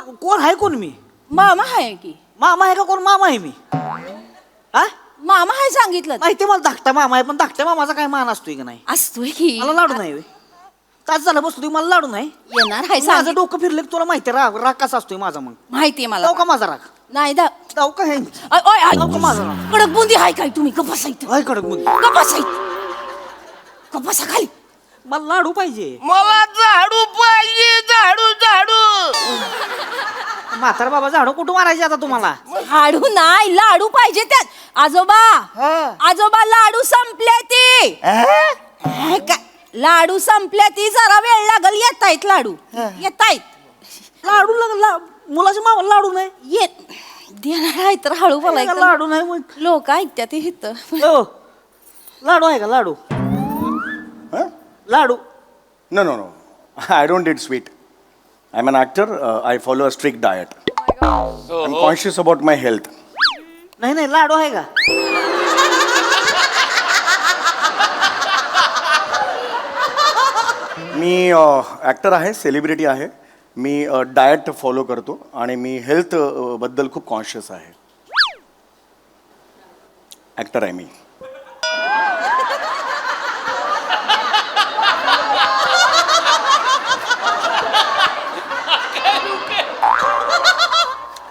कोण आहे कोण मी? मामा आहे की. मामा आहे का कोण? मामा आहे मी. हा मामा आहे सांगितलं. माहिती मला धाकटा मामा आहे, पण धाकट्या मामाचा काय मान असतोय का नाही? असतोय की. मला लाडू नाही. तास झालं बसतो मला लाडू नाही. येणार आहे माझं डोकं फिरलं की तुला माहिती राग राग कसा असतोय माझा. मग माहितीये मला. जाऊ का माझा राग? नाही जाऊ का हे जाऊ का माझा राग? कडक बुंदी आहे काय तुम्ही? कपासायत काय कडक मग? कपासा खाली. मला लाडू पाहिजे. मला झाडू पाहिजे, झाडू झाडू. म्हातारा बाबा झाडू कुठं मारायचे आता तुम्हाला? लाडू नाही, लाडू पाहिजे त्यात. आजोबा आजोबा लाडू संपले ती. काय लाडू संपल्या ती, जरा वेळ लागल. येतायत लाडू, येतायत. लाडू लागला मुलाच्या मामाला लाडू नाही येत देणार आहे तर हळू बोलायचं. लाडू नाही मग लोक ऐकत्यात हित. हो. लाडू आहे का? लाडू लाडू No, no, no. I don't eat sweet. I'm an actor. I follow a strict diet. I'm conscious about my health. नाही नाही लाडू आहे का? मी ॲक्टर आहे, सेलिब्रिटी आहे. मी डाएट फॉलो करतो आणि मी हेल्थ बद्दल खूप कॉन्शियस आहे. ॲक्टर आहे मी.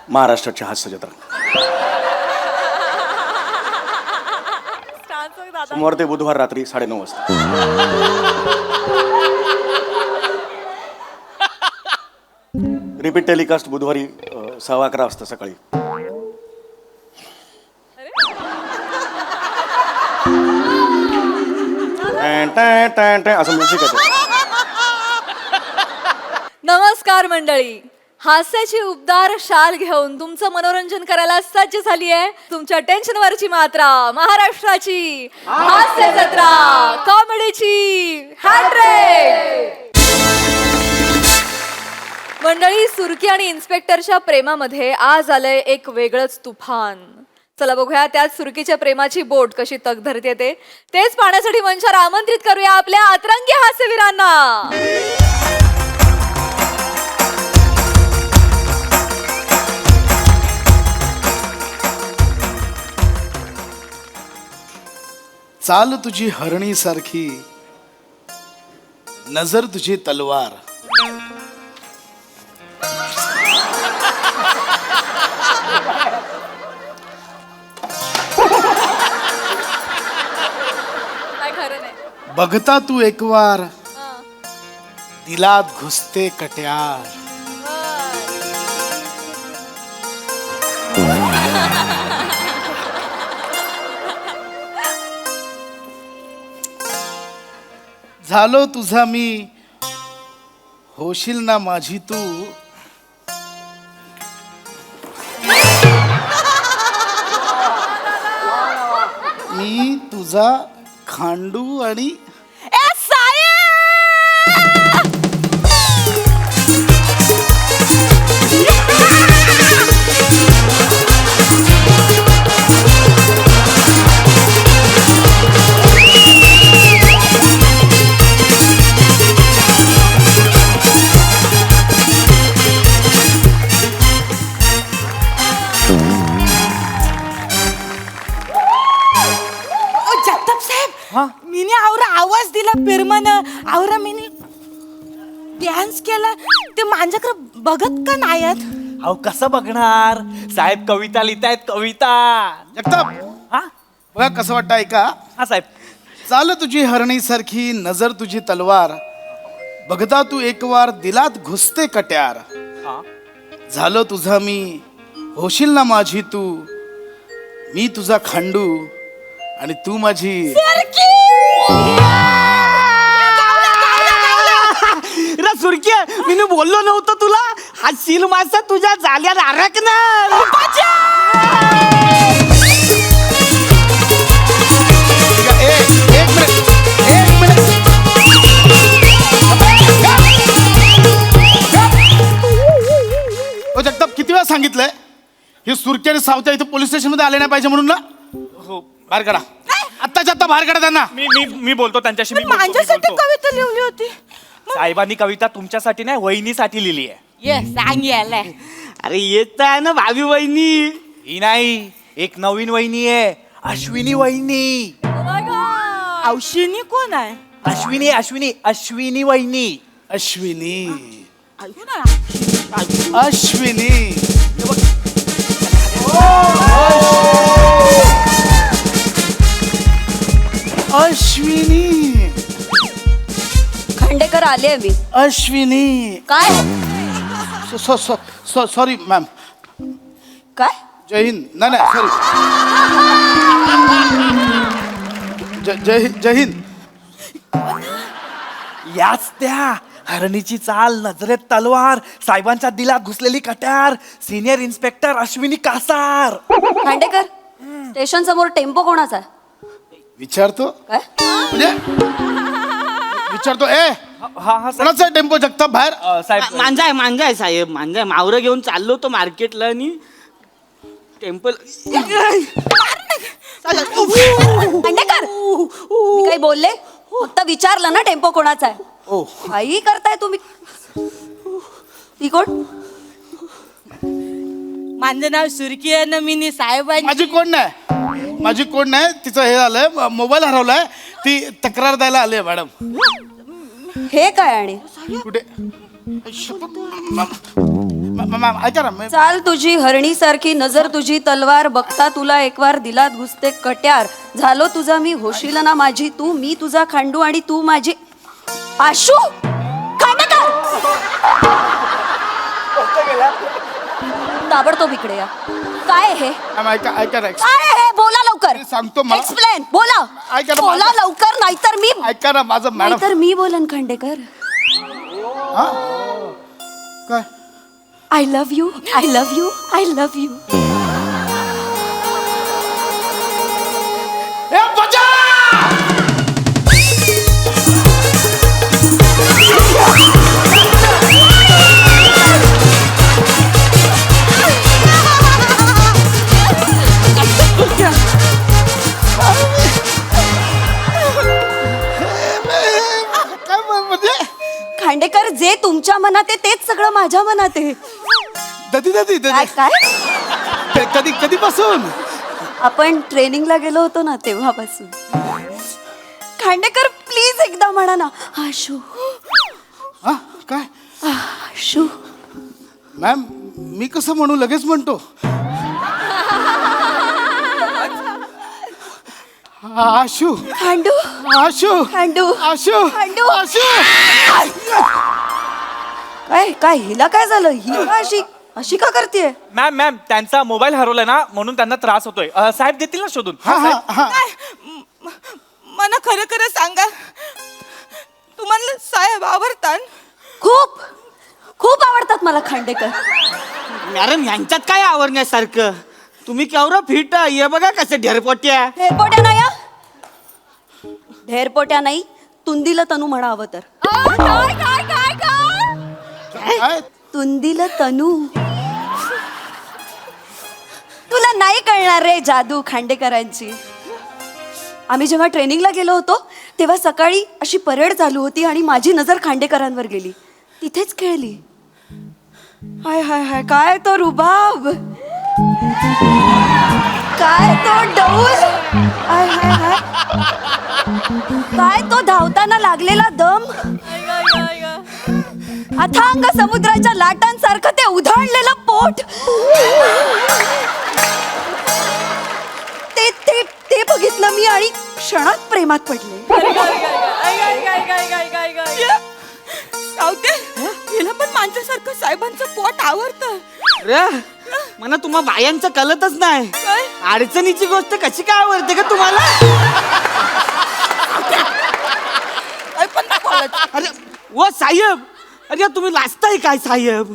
महाराष्ट्राची हास्य जत्रा सोमवार ते बुधवार रात्री 9:30 वाजता. रिपीट टेलिकास्ट बुधवारी 11:15 वाजता सकाळी. असं म्युझिक आहे. नमस्कार मंडळी, हास्याची उबदार शाल घेऊन तुमचं मनोरंजन करायला सज्ज झाली आहे तुमच्या टेन्शनवरची मात्रा, महाराष्ट्राची हास्य जत्रा, कॉमेडीची हॅट्रिक. मंडळी, सुरकी आणि इन्स्पेक्टरच्या प्रेमामध्ये आज आलंय एक वेगळंच तुफान. चला बघूया त्यात सुरकीच्या प्रेमाची बोट कशी तग धरते तेच पाहण्यासाठी मंचावर आमंत्रित करूया आपल्या अतरंगी हास्यवीरांना. चाल तुझी हरणी सारखी, नजर तुझी तलवार. काय खरं नाही. बघता तू एक वार, दिलात घुसते कट्यार. झालो तुझा मी, होशील ना माझी तू. मी तुझा खांडू आणि जगताप साहेब, मीने आवरा आवाज दिला फिरमन, आवरा मीने डान्स केला. ते माझ्याकडे बघत का नाही आहेत? अहो कसं बघणार साहेब? कविता लिहितायत कविता. जगताप, हा बघा कसं वाटतं ऐका. हा साहेब. चाल तुझी हरणी सारखी, नजर तुझी तलवार. बघता तू एक वार, दिलात घुसते कट्यार. हा. झालो तुझा मी, होशील ना माझी तू. मी तुझा खांडू आणि तू माझी. सुरकी मी बोललो नव्हतं तुला? हा सील मासा तुझ्या जाल्यात अडकणार. एक मिनिट. ओ जगताप, किती वेळा सांगितलंय हे सुरकी आणि सावत्या इथे पोलीस स्टेशन मध्ये आले नाही पाहिजे म्हणून ना? हो बाहेर काढा, आत्ताच्या आत्ता बाहेर काढा त्यांना. मी बोलतो त्यांच्याशी. मी बोलतो. माझ्यासाठी कविता लिहिली होती. साहेबांनी कविता तुमच्यासाठी नाही, वहिनीसाठी लिहिली आहे. ये सांग यायला अरे येत आहे ना भावी वहिनी. ही नाही, एक नवीन वहिनी आहे, अश्विनी वहिनी. औशिनी कोण आहे अश्विनी अश्विनी अश्विनी वहिनी. अश्विनी ऐकू ना अश्विनी अश्विनी खांडेकर आले मी. अश्विनी काय सॉरी मॅम. काय जय हिंद. नाही नाही सॉरी. जय हिंद. याच त्या हरणीची चाल, नजरेत तलवार, साहेबांच्या दिलात घुसलेली कट्यार, senior inspector Ashwini Kasar. Khandekar station समोर टेम्पो कोणाचा आहे? विचारतो काय म्हणजे विचारतो ए हा हा साहेब. कोणाचा टेम्पो जगताप बाहेर? साहेब मांजा आहे साहेब, मांजा आहे. मावरं घेऊन चाललो तो मार्केटला आणि टेम्पल. खांडेकर मी काही बोलले? फक्त विचारलं ना टेम्पो कोणाचा आहे. ओ काही करताय तुम्ही. ती कोण? माझं नाव सुरकी आहे ना मी साहेबांची माझी कोण नाही. तिचं हे झालंय, मोबाईल हरवलाय, ती तक्रार द्यायला आली आहे मॅडम. हे काय आणि कुठे मॅम ऐका ना चाल तुझी हरणी सारखी, नजर तुझी तलवार, बघता तुला एक वार दिलात घुसते कट्यार, झालो तुझा मी होशील ना माझी तू, मी तुझा खांडू आणि तू माझी आशू. खांडेकर ताबडतोब इकडे या. काय हे मॅम ऐका ना काय हे? बोला लवकर. मी सांगतो मला. एक्सप्लेन. बोला ऐका ना बोला माझं- लवकर, नाहीतर मी ऐका ना माझं मॅडम. नाहीतर मी बोलन. खांडेकर काय I love you, I love you, I love you. ए बचा काय म्हणजे खांडेकर जे तुमच्या मनात आहे तेच सगळं माझ्या मनात आहे. ददी काय काय कधीपासून? आपण ट्रेनिंगला गेलो होतो ना तेव्हापासून. खांडेकर प्लीज एकदा म्हणा ना आशू. हा काय आशू मॅम मी कसं म्हणू? लगेच म्हणतो. आशू खांडू आशू खांडू आशू खांडू. आशू. काय काय हिला काय झालं? ही का अशी अशी का करते? मॅम मॅम त्यांचा मोबाईल हरवलाय ना, म्हणून त्यांना त्रास होतोय. साहेब देतील ना शोधून. हा हा हा मला खरं खरं सांगा, तुम्हाला साहेब आवडतात? खूप खूप आवडतात मला खांडेकर. मॅडम यांच्यात काय आवडण्यासारखं? तुम्ही केवढं फिट आहे, हे बघा कसं ढेरपोट्या. ढेरपोट्या नाही हा? ढेरपोट्या नाही, तुंदीला तनू म्हणा हवं तर. काय काय काय काय काय तुंदीला तनू. तुला नाही कळणार रे जादू खांडेकरांची. आम्ही जेव्हा ट्रेनिंगला गेलो होतो तेव्हा सकाळी अशी परेड चालू होती आणि माझी नजर खांडेकरांवर गेली. तिथेच खेळली. हाय हाय हाय काय तो रुबाब, काय तो डौल, हाय हाय हाय काय तो धावताना लागलेला दम, अथांग समुद्राच्या लाटांसारखं ते उधळलेलं पोट. ते ते ते बघितलं मी आणि क्षणात प्रेमात पडले. सावते हिला पण माझ्यासारखं साहेबांचं पोट आवडतं. रे मला तुम्हा बायांचं कळतच नाही. काय? अडचणीची गोष्ट कशी काय आवडते का तुम्हाला? पण नाही कळत. अरे ओ साहेब, अरे तुम्ही लाजताय काय साहेब?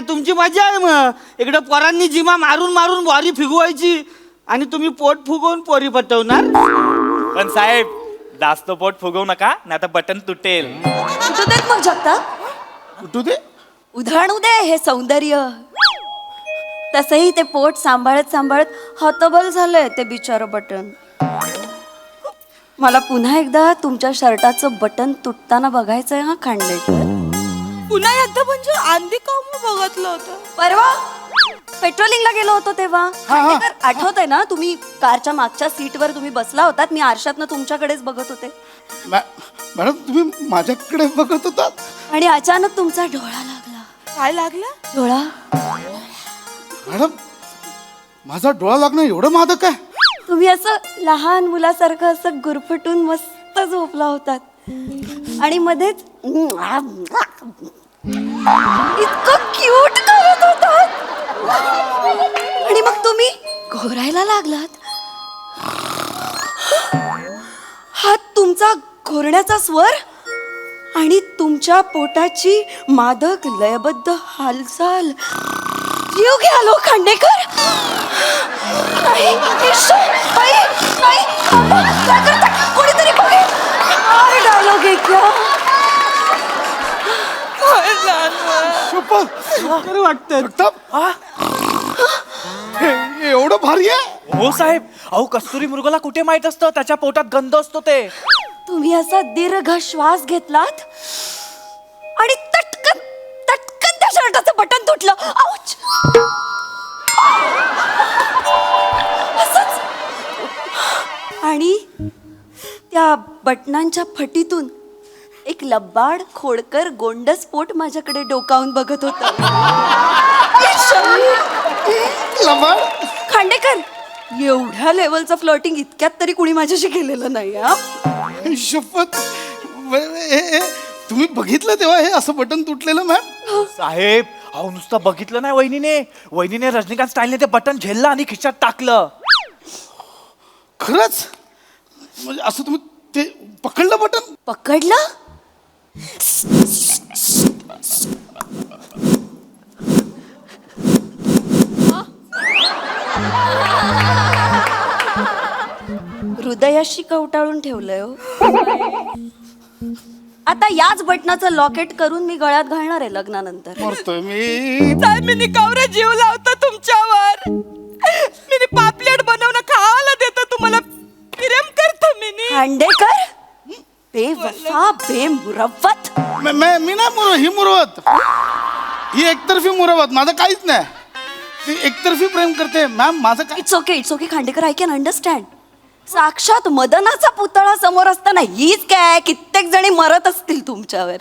तुमची मजा आहे. मग इकडे पोरांनी जिमा मारून मारून बॉरी फिगवायची आणि तुम्ही पोट फुगवून पोरी पटवणार. पण साहेब जास्त पोट फुगवू नका, नाही तर बटन तुटेल. कुठं देत मग जगता? कुठू दे उधळू दे हे सौंदर्य. तसंही ते पोट सांभाळत सांभाळत हतबल झालंय ते बिचारं बटन. मला पुन्हा एकदा तुमच्या शर्टाचं बटन तुटताना बघायचंय हा खांडेकर. पुन्हा एकदा म्हणजे आंधी का मी बघितलं होतं. परवा पेट्रोलिंगला गेलो होतो तेव्हा आठवत आहे ना, तुम्ही कारच्या मागच्या सीटवर तुम्ही बसला होतात, मी आरशातनं तुमच्याकडेच बघत होते मॅडम तुम्ही माझ्याकडे बघत होतात. आणि अचानक तुमचा डोळा लागला. काय लागलं? डोळा मॅडम माझा डोळा लागणं एवढं मादक आहे? तुम्ही असं लहान मुलासारखं असं गुरफटून मस्त झोपला होतात आणि मध्येच इतकं क्यूट करत होतात आणि मग तुम्ही घोरायला लागलात. हा तुमचा घोरण्याचा स्वर आणि तुमच्या पोटाची मादक लयबद्ध हालचाल. जीव घ्यालो खांडेकर. नाही, ईश्वर, बाई, नाही, थांबा, काय करता? कोणीतरी बघेल. काय डायलॉग आहे क्या? बरं वाटतं. हे एवढं भारी आहे? हो साहेब, अहो कस्तुरी मृगाला कुठे माहित असतं त्याच्या पोटात गंध असतो ते. तुम्ही असा दीर्घ श्वास घेतलात आणि तटकन तटकन त्या शर्टाचं बटन तुटलं. आउच! असंच. आणि त्या बटनांच्या फटीतून एक लबाड खोडकर गोंडस पोट माझ्याकडे डोकावून बघत होत. लबाड? खांडेकर, एवढ्या लेवलचं फ्लर्टिंग इतक्यात तरी कुणी माझ्याशी केलेलं नाही. हा, शपथ. तुम्ही बघितलं तेव्हा हे असं बटन तुटलेलं मॅम? साहेब, अहो नुसतं बघितलं नाही वहिनीने रजनीकांत स्टाईलने ते बटन झेललं आणि खिशात टाकलं. खरंच? म्हणजे असं तुम्ही ते पकडलं बटन? पकडलं? हृदयाशी कवटाळून ठेवलंय हो. आता याच बटनाचं लॉकेट करून मी गळ्यात घालणार आहे लग्नानंतर. मरतोय मी. साहेब मी निकावरे जीव लावतो तुमच्यावर. मी पापलेट बनवणं खायला देतो तुम्हाला. प्रेम करतो मी. खांडेकर, बेवफा बेमुरवत. मी नाही ही मुरवत. ही एकतर्फी मुरवत. माझं काहीच नाही. ती एकतर्फी प्रेम करते मॅम. माझं काय? It's okay Khandekar, I can understand. साक्षात मदनाचा पुतळा समोर असताना हीच काय कित्येक जणी मरत असतील तुमच्यावर.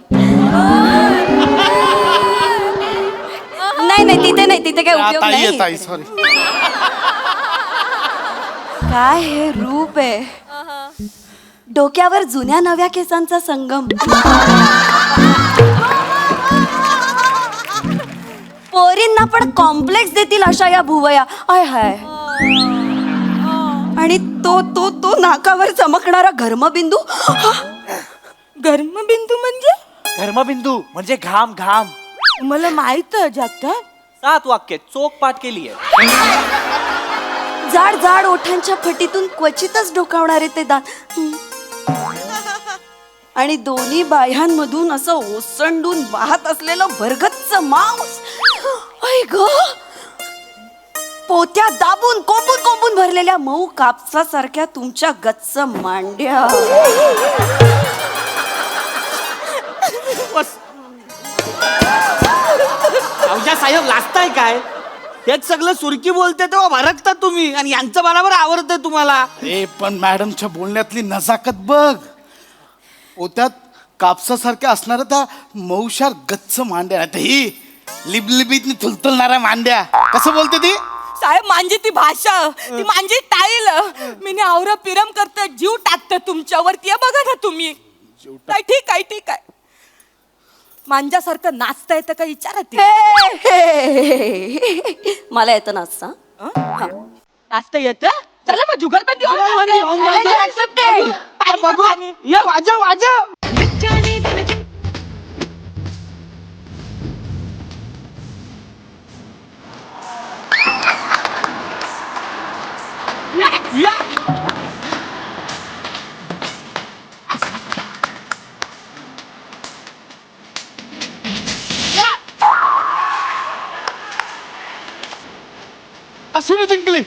नाही तिथे काय उपयोग नाही. ताई सॉरी. काय हे रूप आहे. डोक्यावर जुन्या नव्या केसांचा संगम. पोरींना पण कॉम्प्लेक्स देतील अशा या भुवया. आय हाय. आणि तो तो तो नाकावर चमकणारा घर्मबिंदू. घर्मबिंदू म्हणजे? धर्मबिंदू म्हणजे घाम. मला माहित आहे जगताप. 7 वाक्य चोख पाठ केली आहे. जाड जाड ओठांच्या फटीतून क्वचितच डोकावणारे ते दात. आणि दोन्ही बाह्यांमधून असं ओसंडून वाहत असलेलं भरगच्च मांस. ऐ ग, पोत्या दाबून कोंबून भरलेल्या मऊ कापसासारख्या तुमच्या गच्च मांड्या. अवजा साहेब लाजताय काय? हेच सगळं सुरकी बोलते तेव्हा भरकता तुम्ही आणि यांचं बरोबर आवडतंय तुम्हाला. पण मॅडमच्या बोलण्यातली नजाकत बघ. पोत्यात कापसासारख्या असणाऱ्या त्या मऊशार गच्च मांड्या. आता ही लिबलिबीत थुलथुलणाऱ्या मांड्या. कसं बोलते ती? साहेब माझी ती भाषा, ती माझी टाईल. मी आवरा पिरम करत जीव टाकतं तुमच्यावरती. बघा ना तुम्ही. काय ठीक आहे. मांजासारखं नाचता येतं का विचारा ती. मला येतं नाचता. नाचता येतं? चला मग जुगलबंदी या वाजा. अशी जिंकली.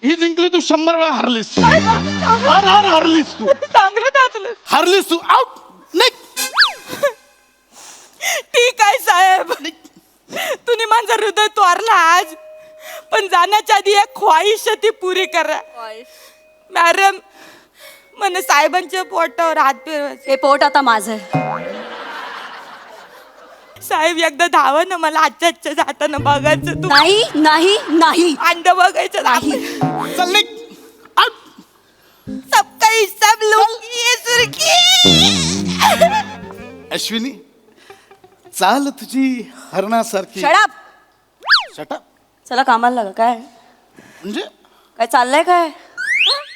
ही जिंकली तू 100 वेळा हरलीस. हरलीस तू. चांगलं नाचलं. हरलीस तू. आउट. नेक्स्ट. साहेब तुम्ही माझं हृदय तोरला आज, पण जाण्याच्या आधी एक ख्वाहिश ती पुरी करा. मॅडम મને साहेबांच्या पोटावर हात फिरवायचे. हे पोट आता माझं आहे. साहेब एकदा धावा ना, मला आजच्या जाताना बघायचं. तू नाही नाही नाही अंड बघायचं नाही. चल निघ. आउट. सबका सब लूंगी ये सुर्खी. अश्विनी चाल तुझी हरणासारखी. शडाप शटा चला कामाला लागा. काय म्हणजे काय चाललंय काय?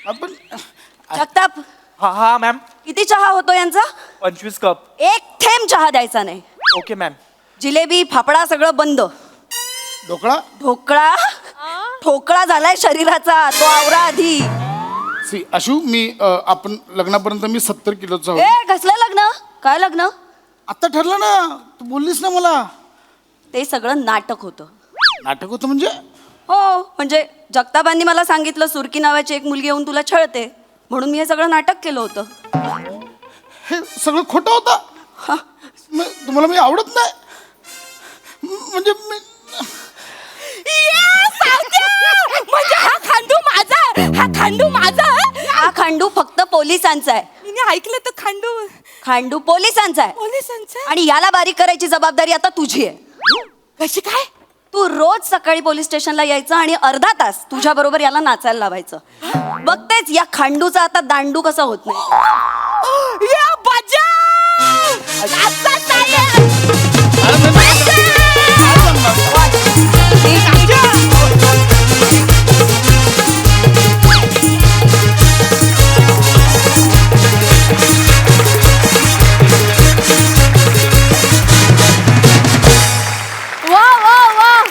आपण जगताप हा हा मॅम. किती चहा होतो यांचा? 25 कप. एक थेंब चहा द्यायचा नाही. Okay ma'am. जिलेबी फाफडा सगळं बंद. ढोकळा. ढोकळा ठोकळा झालाय शरीराचा, तो आवरा आधी. सी अशू मी आपण लग्नापर्यंत मी 70 किलोचा ए होतो. कसलं लग्न? काय लग्न? आता ठरलं ना, तू बोललीस ना मला. ते सगळं नाटक होतं. नाटक होतं म्हणजे? हो म्हणजे जगतापांनी मला सांगितलं सुरकी नावाची एक मुलगी येऊन तुला छळते, म्हणून मी हे सगळं नाटक केलं होतं. हे सगळं खोटं होतं. तुम्हाला मी आवडत नाही म्हणजे मी म्हणजे हा खांडू माझा, हा खांडू माझा. हा खांडू फक्त पोलिसांचा आहे. मी ऐकलं तर खांडू खांडू पोलिसांचा आहे पोलिसांचा. आणि याला बारीक करायची जबाबदारी आता तुझी आहे. कशी काय? तू रोज सकाळी पोलीस स्टेशनला यायचं आणि अर्धा तास तुझ्या बरोबर याला नाचायला लावायचं. बघतेच या खांडूचा आता दांडू कसा होत नाही. या बाजा आता साहेब. वा वा वा,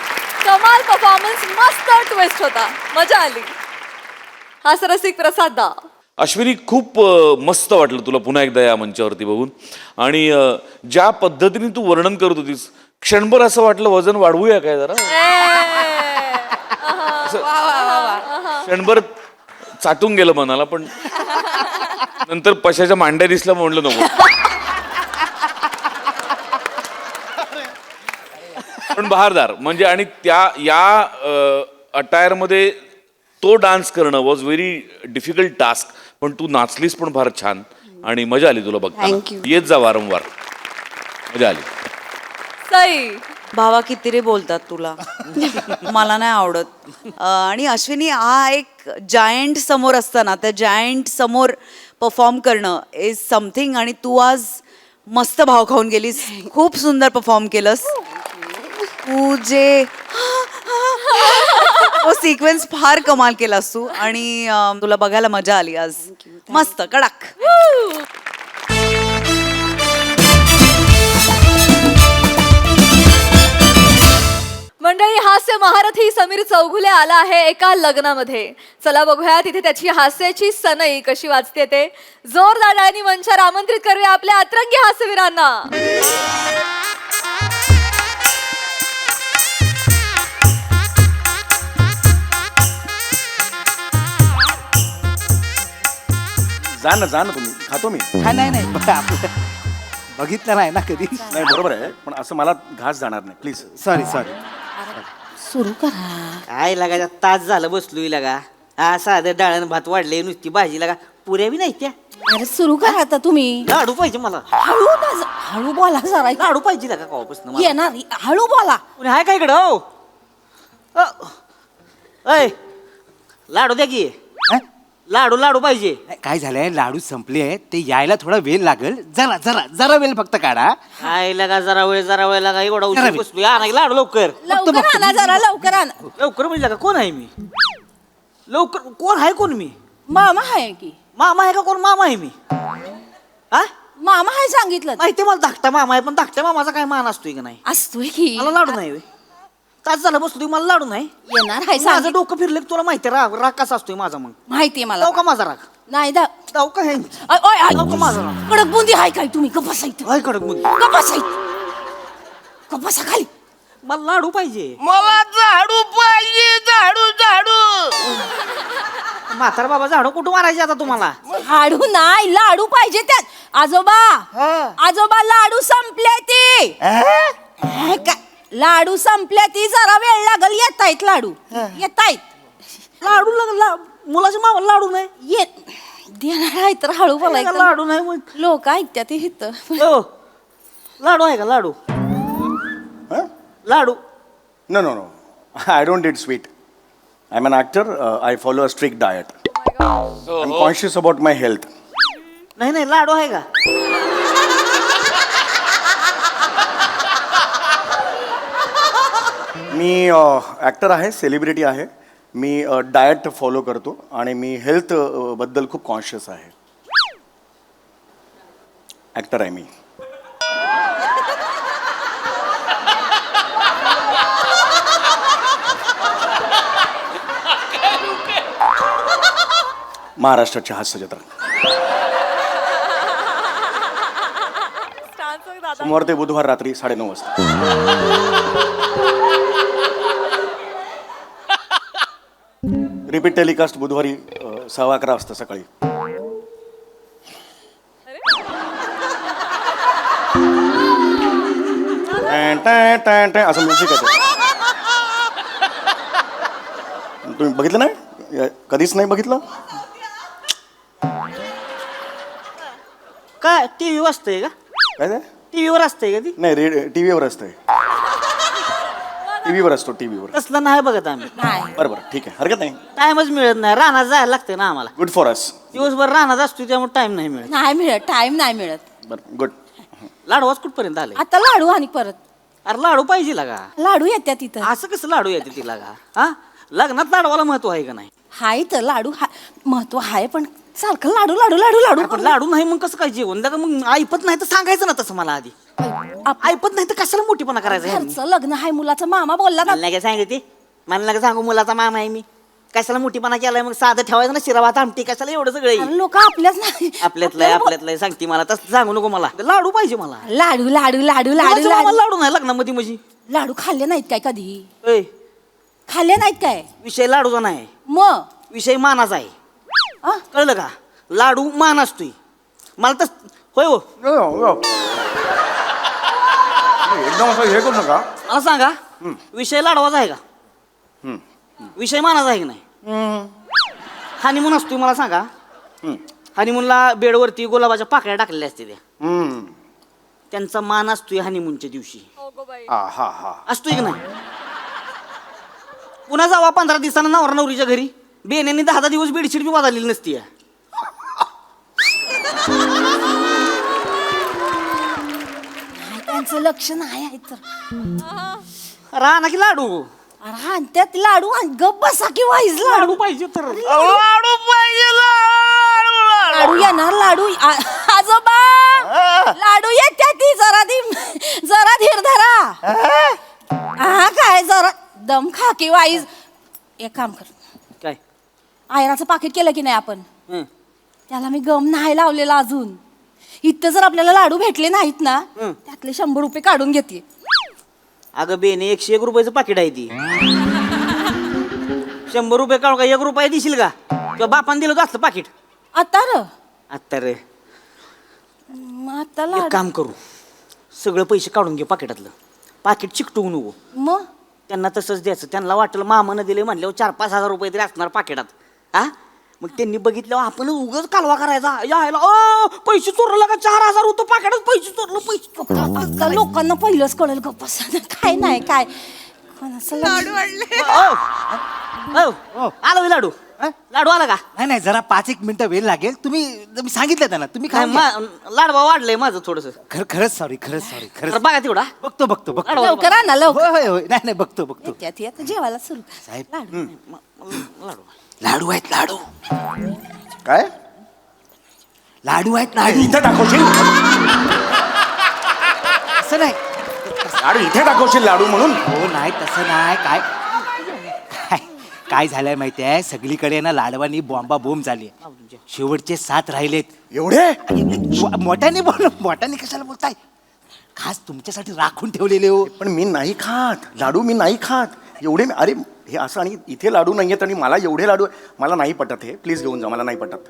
कमाल परफॉर्मन्स, मस्त ट्विस्ट होता, मजा आली. हास्यरसिक प्रसाद दा. अश्विनी खूप मस्त वाटलं तुला पुन्हा एकदा या मंचावरती बघून. आणि ज्या पद्धतीने तू वर्णन करत होतीस, क्षणभर असं वाटलं वजन वाढवूया काय जरा. क्षणभर चाटून गेलं मनाला, पण नंतर पशाच्या मांड्या दिसल्या म्हणलं नको. पण बहारदार म्हणजे, आणि त्या या अटायरमध्ये तो डान्स करणं वॉज व्हेरी डिफिकल्ट टास्क. पण तू नाचलीस पण फार छान आणि मजा आली तुला बघताना. Thank you. येत जा वारंवार, मजा आली. सई. भावा किती रे बोलतात तुला. मला नाही आवडत. आणि अश्विनी हा एक जायंट समोर असताना त्या जायंट समोर परफॉर्म करणं इज समथिंग. आणि तू आज मस्त भाव खाऊन गेलीस, खूप सुंदर परफॉर्म केलंस तू. जे तो सिक्वेन्स फार कमाल केलास तू आणि तुला बघायला मजा आली आज. मस्त कडक. मंडळी, हास्य महारथी समीर चौगुले आला आहे एका लग्नामध्ये. चला बघूया तिथे त्याची हास्याची सनई कशी वाजते ते. जोरदार टाळ्यांनी मंचावर आमंत्रित करूया आपल्या अतरंगी हास्यवीरांना. जा ना तुम्ही, खातो मी. हा नाही नाही आपलं बघितलं नाही ना कधी. नाही बरोबर आहे, पण असं मला घास जाणार नाही प्लीज. Sorry sorry. सुरू करा. काय लागा तास झालं बसलोय लागा. हा साधं डाळण भात वाढले, नुसती भाजी लागा, पुऱ्या बी नाही त्या. अरे सुरू करा आता तुम्ही. लाडू पाहिजे मला. हळू बोला जरा. लाडू पाहिजे लागा कवापासून मला. येणार हळू बोला. कोणी आहे का इकडं? हो अय, लाडू द्या की. लाडू पाहिजे. काय झालंय, लाडू संपले आहेत, ते यायला थोडा वेळ लागेल. जरा जरा जरा वेळ फक्त काढा. काय लागा जरा वेळ लागा, एवढा जरा उशीर वेळ. बसलो. या नाही लाडू लवकर लवकर आणा जरा, लवकर आणा. लवकर म्हणजे लागा. कोण आहे मी? लवकर कोण आहे? कोण मी? मामा आहे की? मामा आहे का? कोण मामा आहे मी? हा मामा आहे सांगितलं. माहिती मला धाकटा मामा आहे, पण धाकट्या मामाचा काय मान असतोय का नाही? असतोय की. मला लाडू नाही होय. तास झालं बसतोय, मला लाडू नाही. येणार आहे माझं सांगितलं. डोकं फिरलं की तुला माहिती राग राग कसा असतोय माझा. मग माहितीये मला. जाऊ का माझा राग? नाही जाऊ का हे जाऊ का माझा राग? कडक बुंदी आहे काय? तुम्ही गप्पा साहित्य काय कडक मग? गप्पा साहित्य गप्पा खाली. मला लाडू पाहिजे. मला झाडू पाहिजे, झाडू. म्हातारा बाबा झाडू कुठं मारायचे आता तुम्हाला? लाडू नाही, लाडू पाहिजे त्यात. आजोबा लाडू संपले ती. काय लाडू संपल्या ती जरा वेळ लागल येतायत लाडू येतायत लाडू मुलाच्या मामा लाडू नाही ये देणार आहे तर हळू बोलायचं लाडू नाही मग. लोक ऐकत्यात इथं हो लाडू आहे का लाडू लाडू No, no, no. I don't eat sweet. I'm an actor. I follow a strict diet. I'm conscious about my health. नाही नाही लाडू आहे का मी ॲक्टर आहे, सेलिब्रिटी आहे. मी डाएट फॉलो करतो आणि मी हेल्थ बद्दल खूप कॉन्शियस आहे. ॲक्टर आहे मी. महाराष्ट्राची हास्य जत्रा सोमवार ते बुधवार रात्री 9:30 वाजता. रिपीट टेलिकास्ट बुधवारी 11:15 वाजता सकाळी. असं म्युझिक आहे. तुम्ही बघितलं नाही? कधीच नाही बघितलं? काय टीव्ही असतंय का काय ते? टीव्हीवर असतंय का ती नाही टीव्हीवर असतंय. टीव्हीवर असतो टीव्हीवर. तसलं नाही बघत आम्ही बरं बरं ठीक आहे, हरकत नाही. टाइमच मिळत नाही रानात जायला लागते ना आम्हाला गुड फॉर अस. दिवसभर रानात असतो त्यामुळे टाइम नाही मिळत नाही मिळत टाइम नाही मिळत बरं गुड. लाडूच कुठपर्यंत आले आता लाडू आणि परत अरे लाडू पाहिजे लागा लाडू येत्या तिथं असं कसं लाडू येते तिला का हा लग्नात लाडवाला महत्व आहे का नाही हाय तर लाडू महत्व आहे पण सारखं लाडू लाडू लाडू लाडू आपण लाडू नाही मग कसं काय जेवण का मग ऐपत नाही तर सांगायचं ना तसं मला आधी ऐपत नाही तर कशाला मोठीपणा करायचा ह्यांनी? घरचं लग्न आहे मुलाचा मामा बोलला ना मला नाही काय सांगितले मला नका सांगू मुलाचा मामा आहे मी कशाला मोठीपणा केलाय मग साधं ठेवायचं ना शिरावात आमटी कशाला एवढं सगळं लोक आपल्याच नाही आपल्यातलं सांगते मला तसं सांगू नको मला लाडू पाहिजे मला लाडू लाडू लाडू लाडू मुलाच्या मामाला लाडू लाडू नाही लग्नामध्ये म्हणजे लाडू खाल्ले नाहीत काय कधी ए, खाल्ले नाहीत काय विषय लाडूचा नाही मग विषय मानाचा आहे आ? कळलं का लाडू मान असतोय मला तर होय हो एकदम असं हे करू नका. मला सांगा विषय लाडवाचा आहे का विषय मानाचा आहे की नाही हानिमून असतोय मला सांगा हानिमूनला बेडवरती गुलाबाच्या पाकळ्या टाकलेल्या असते त्या त्यांचा मान असतोय हानिमूनच्या दिवशी हा हा. असतोय की नाही पुन्हा जावा 15 दिवसानं नवरा नवरीच्या घरी बेनेनी 10 दिवस बेडशीट बी बदललेली नसती त्यांचं लक्ष नाही आहे तर राहा की लाडू अरे त्यात लाडू आणि गप्प बसा की वाईज लाडू पाहिजे तर लाडू पाहिजे लाडू येणार लाडू आजोबा लाडू येत्या ती जरा धीर धरा हा काय जरा दम खा की वाईज एक काम कर काय आयराचं पाकिट केलं की नाही आपण हं. त्याला मी गम नाही लावलेला अजून इथं जर आपल्याला लाडू भेटले नाहीत ना त्यातले 100 रुपये काढून घेते अगं बेने 101 रुपयाचं पाकिट आहे ती 100 रुपये काढून का 1 रुपया देशील का किंवा बापान दिलं असलं पाकिट आता र आता रे मग आता एक लाडू काम करू सगळं पैसे काढून घे पाकिटातलं पाकिट चिकटवू नको मग त्यांना तसंच द्यायचं त्यांना वाटलं मामानं दिले म्हणल्यावर 4-5 हजार रुपये तरी असणार पाकिटात हा मग त्यांनी बघितल्यावर आपण उगाच कालवा करायचा यायला पैसे चोरला का 4,000 होतं पाकिटात पैसे चोरलं पैसे आता लोकांना पहिलंच कळेल गप्प बसा काय नाही काय कोणाचं लाडू आलो हे लाडू लाडू आला का नाही नाही जरा 5-1 मिनिटं वेळ लागेल. तुम्ही सांगितलं त्यांना तुम्ही काय काय लाडवा वाढलंय माझं थोडस खरंच सॉरी खरंच बघा तेवढा बघतो लवकर आणा लवकर होय होय नाही बघतो येत्यात येत जेवायला सुरू कर. साहेब लाडू लाडू आहेत लाडू काय लाडू आहेत लाडू इथे दाखवशील असं नाही लाडू इथे दाखवशील लाडू म्हणून. हो नाही तसं नाही काय झालंय माहिती आहे सगळीकडे ना लाडवानी बॉम्बा बोंब झाली शेवटचे 7 राहिलेत. एवढे मोठ्याने कशाला बोलताय खास तुमच्यासाठी राखून ठेवलेले हो. पण मी नाही खात लाडू मी नाही खात एवढे अरे हे असं आणि इथे लाडू नाही आहेत आणि मला एवढे लाडू मला नाही पटत हे प्लीज घेऊन जा मला नाही पटत.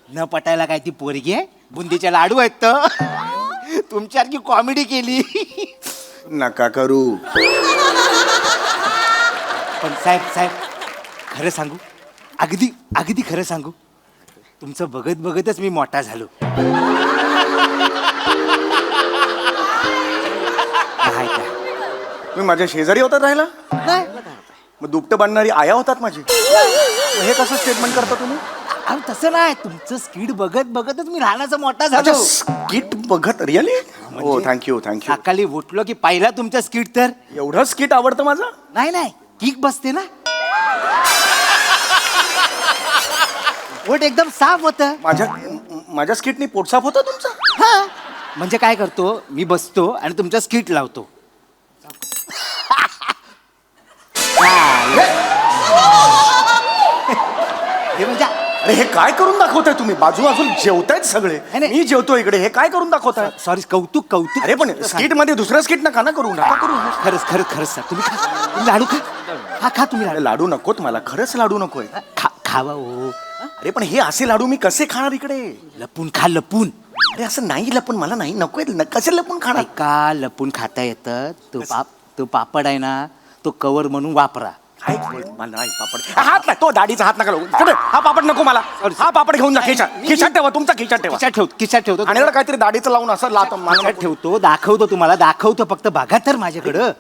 न पटायला काय ती पोरगी आहे बुंदीचे लाडू आहेत तर तुमच्यासारखी कॉमेडी केली नका करू. पण साहेब खरं सांगू, अगदी अगदी खरं सांगू, तुमचं बघत बघतच मी मोठा झालो. काय काय? तुम्ही माझ्या शेजारी होतात राहिला, नाही. मग दुपटं बांधणारी आया होतात माझी. मग हे कसं स्टेटमेंट करता तुम्ही? अहो, तसं नाही, तुमचं स्किट बघत बघतच मी लहानाचा मोठा अच्छा, झालो. स्किट बघत रिअली? हो, थँक्यू. सकाळी उठलो की पहिला तुमचं स्किट तर एवढं स्किट आवडतं माझं? नाही किक बसते ना, पोट एकदम साफ होतं. माझ्या स्किटनी पोट साफ होतं तुमचं? हा, म्हणजे काय करतो मी, बसतो आणि तुमचा स्किट लावतो. हे म्हणजे अरे हे काय करून दाखवताय तुम्ही? बाजूबाजून जेवतायत सगळे, नाही. मी जेवतो इकडे, हे काय करून दाखवताय? सॉरी, कौतुक. अरे पण स्किट मध्ये दुसरं स्किट नका ना करू. खरंच सर, तुम्ही खा, तुम्ही लाडू खा. हा खा तुम्ही अरे लाडू नकोत मला, खरंच लाडू नकोय. खावा हो. अरे पण हे असे लाडू मी कसे खाणार इकडे? लपून खा, लपून. अरे असं नाही लपून, मला नाही नकोय. कसे लपून खाणार? का लपून खाता येतं? तो पापड आहे ना, तो कवर म्हणून वापरा. काय मला नाही पापड. हात नाही, तो दाढीचा हात नका लावू. इकडे, हा पापड नको मला. हा पापड घेऊन जा खिशात ठेवा, तुमचा खिशात ठेवा. खिशात ठेवतो आणि एवढं काहीतरी दाढीचं लावून असं लात खिशात ठेवतो, दाखवतो फक्त बघा तर माझ्याकडं.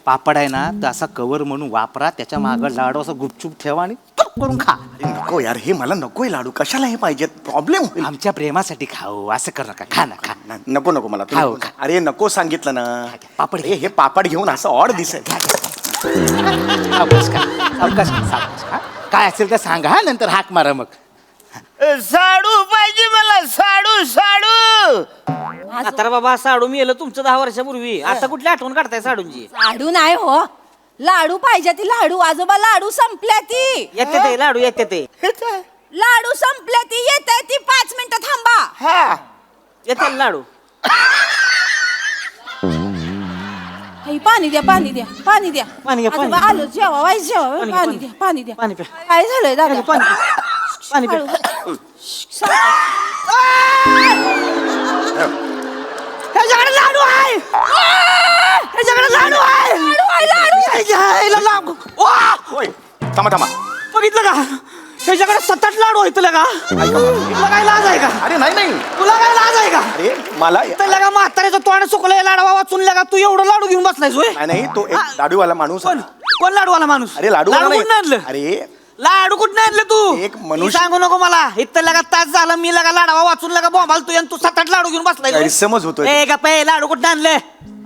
पापड आहे ना, तर असा कवर म्हणून वापरा, त्याच्या मागं लाडू असं गुपचूप ठेवा आणि टक करून खा. नको यार, हे मला नकोय लाडू. कशाला हे पाहिजेत? प्रॉब्लेम होईल. आमच्या प्रेमासाठी खाऊ, असं कर नका. खा ना, खा. नको मला. खाऊ, खा. अरे नको सांगितलं ना. पापड घे. हे पापड घेऊन असं ऑड दिसेल. सावकाश खा. काय असेल तर सांगा हा, नंतर हाक मारा मग. साडू पाहिजे मला, साडू. आता बाबा साडू मी येलो तुमचं 10 वर्षापूर्वी. आता कुठली आठवण काढताय साडूंची? लाडू नाही हो, लाडू पाहिजे ती लाडू. आजोबा लाडू संपल्या ती. येते ते लाडू, येते ते. लाडू संपल्या ती, येत आहे ती. 5 मिनिटं थांबा. हा, येते लाडू. आई, पाणी द्या. पाणी घ्या, पाणी. आजोबा आलो, जेवा वाईस जेवा. पाणी द्या. पाणी प्या. काय झालंय दादा? पाणी प्या. ह्याच्याकडे लाडू आहे. होय, थांबा. बघितलं का? ह्याच्याकडे 7-8 लाडू आहेत का? तुला काय लाज आहे का? अरे नाही. तुला काय लाज आहे का? अरे मला तर लगा म्हाताऱ्याचं तोंड सुकलंय, लाडवा वाचून लगा तू एवढं लाडू घेऊन बसलायस होय? नाही, तो एक लाडूवाला माणूस. कोण लाडूवाला माणूस? अरे लाडू कुठं आणलं? अरे लाडू कुठं आणलं तू? एक मी मनुष्य- सांगू नको मला. इथं लगा तास झालं मी लगा लाडवा वाचून लगा बॉम्बाल तू आणि तू 7-8 लाडू घेऊन बसलाय. गैरसमज होतोय. ए गप्प आहे, लाडू कुठं आणले?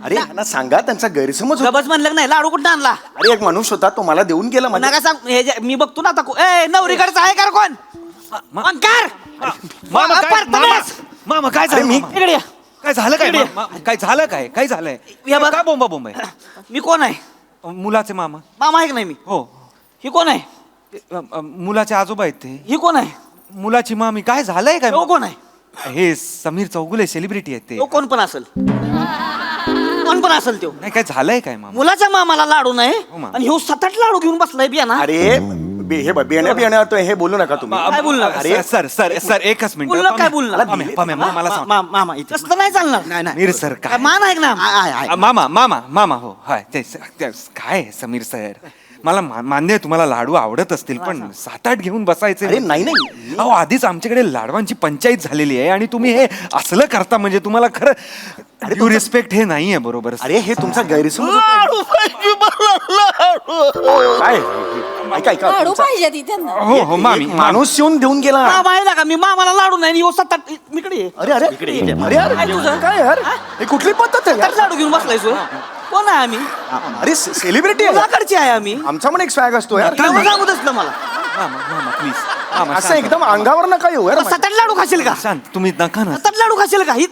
अरे यांना सांगा, त्यांचा गैरसमज होतो. गबस म्हणलं नाही, लाडू कुठं आणला? अरे एक माणूस होता, तो मला देऊन गेला. म्हणजे नका सांग. हे मी बघतो ना आता. नवरीकडचं आहे का कोण? अंकार! मामा काय अरे झालं? मी- मामा? इकडे या. काय झालं काय? इकडे. काय झालं काय? काय झालंय? या बघ. का बोंबा आहे? मी कोण आहे? मुलाचे मामा. मामा आहे का नाही मी? हो. ही कोण आहे? मुलाचे आजोबा आहेत ते. ही कोण आहे? मुलाची मामी. काय झालंय काय? तो कोण आहे? हे समीर चौगुले सेलिब्रिटी आहेत ते. तो कोण पण असेल, कोण पण असेल तो. नाही, काय झालंय काय मामा? मुलाच्या मामाला लाडू नाही हो, मामा. आणि ह्यो 7-8 लाडू घेऊन बसलाय बिया ना. अरे बियाण्या हे बोलू नका तुम्ही. काय बोलणार? अरे सर एकच मिनिट. बोललो काय बोलणार? मला सांग. मामा इथे. तसलं नाही चालणार. समीर सर काय? मान आहे ना. मामा हो हाय काय समीर सर, मला मान्य आहे तुम्हाला लाडू आवडत असतील, पण 7-8 घेऊन बसायचे. अरे नाही. अहो, आधीच आमच्याकडे लाडवांची पंचायत झालेली आहे आणि तुम्ही हे असलं करता म्हणजे तुम्हाला खरं ड्यू रिस्पेक्ट हे नाहीये. बरोबर. अरे हे तुमचा गैरसमज होतोय. काय ऐका लाडू तुमचा- पाहिजे ती त्यांना. हो मामी. माणूस येऊन देऊन गेला. मामा आहे ना का? मी मामाला लाडू नाही आणि ह्यो 7-8 इकडे ये. अरे काय तुझं? काय यार, हे कुठली पद्धत आहे यार? 7-8 लाडू घेऊन बसलाय सो. कोण आहे आम्ही? अरे सेलिब्रिटी आहे. मुलाकडची आहे आम्ही. आमचा पण एक स्वॅग असतो यार. एवढं सांगू दसलं मला. मामा प्लीज. असं एकदम अंगावर नका येऊ यार. 7-8 लाडू खाशील का? शांत, तुम्ही नका ना. 7-8 लाडू खाशील का? हे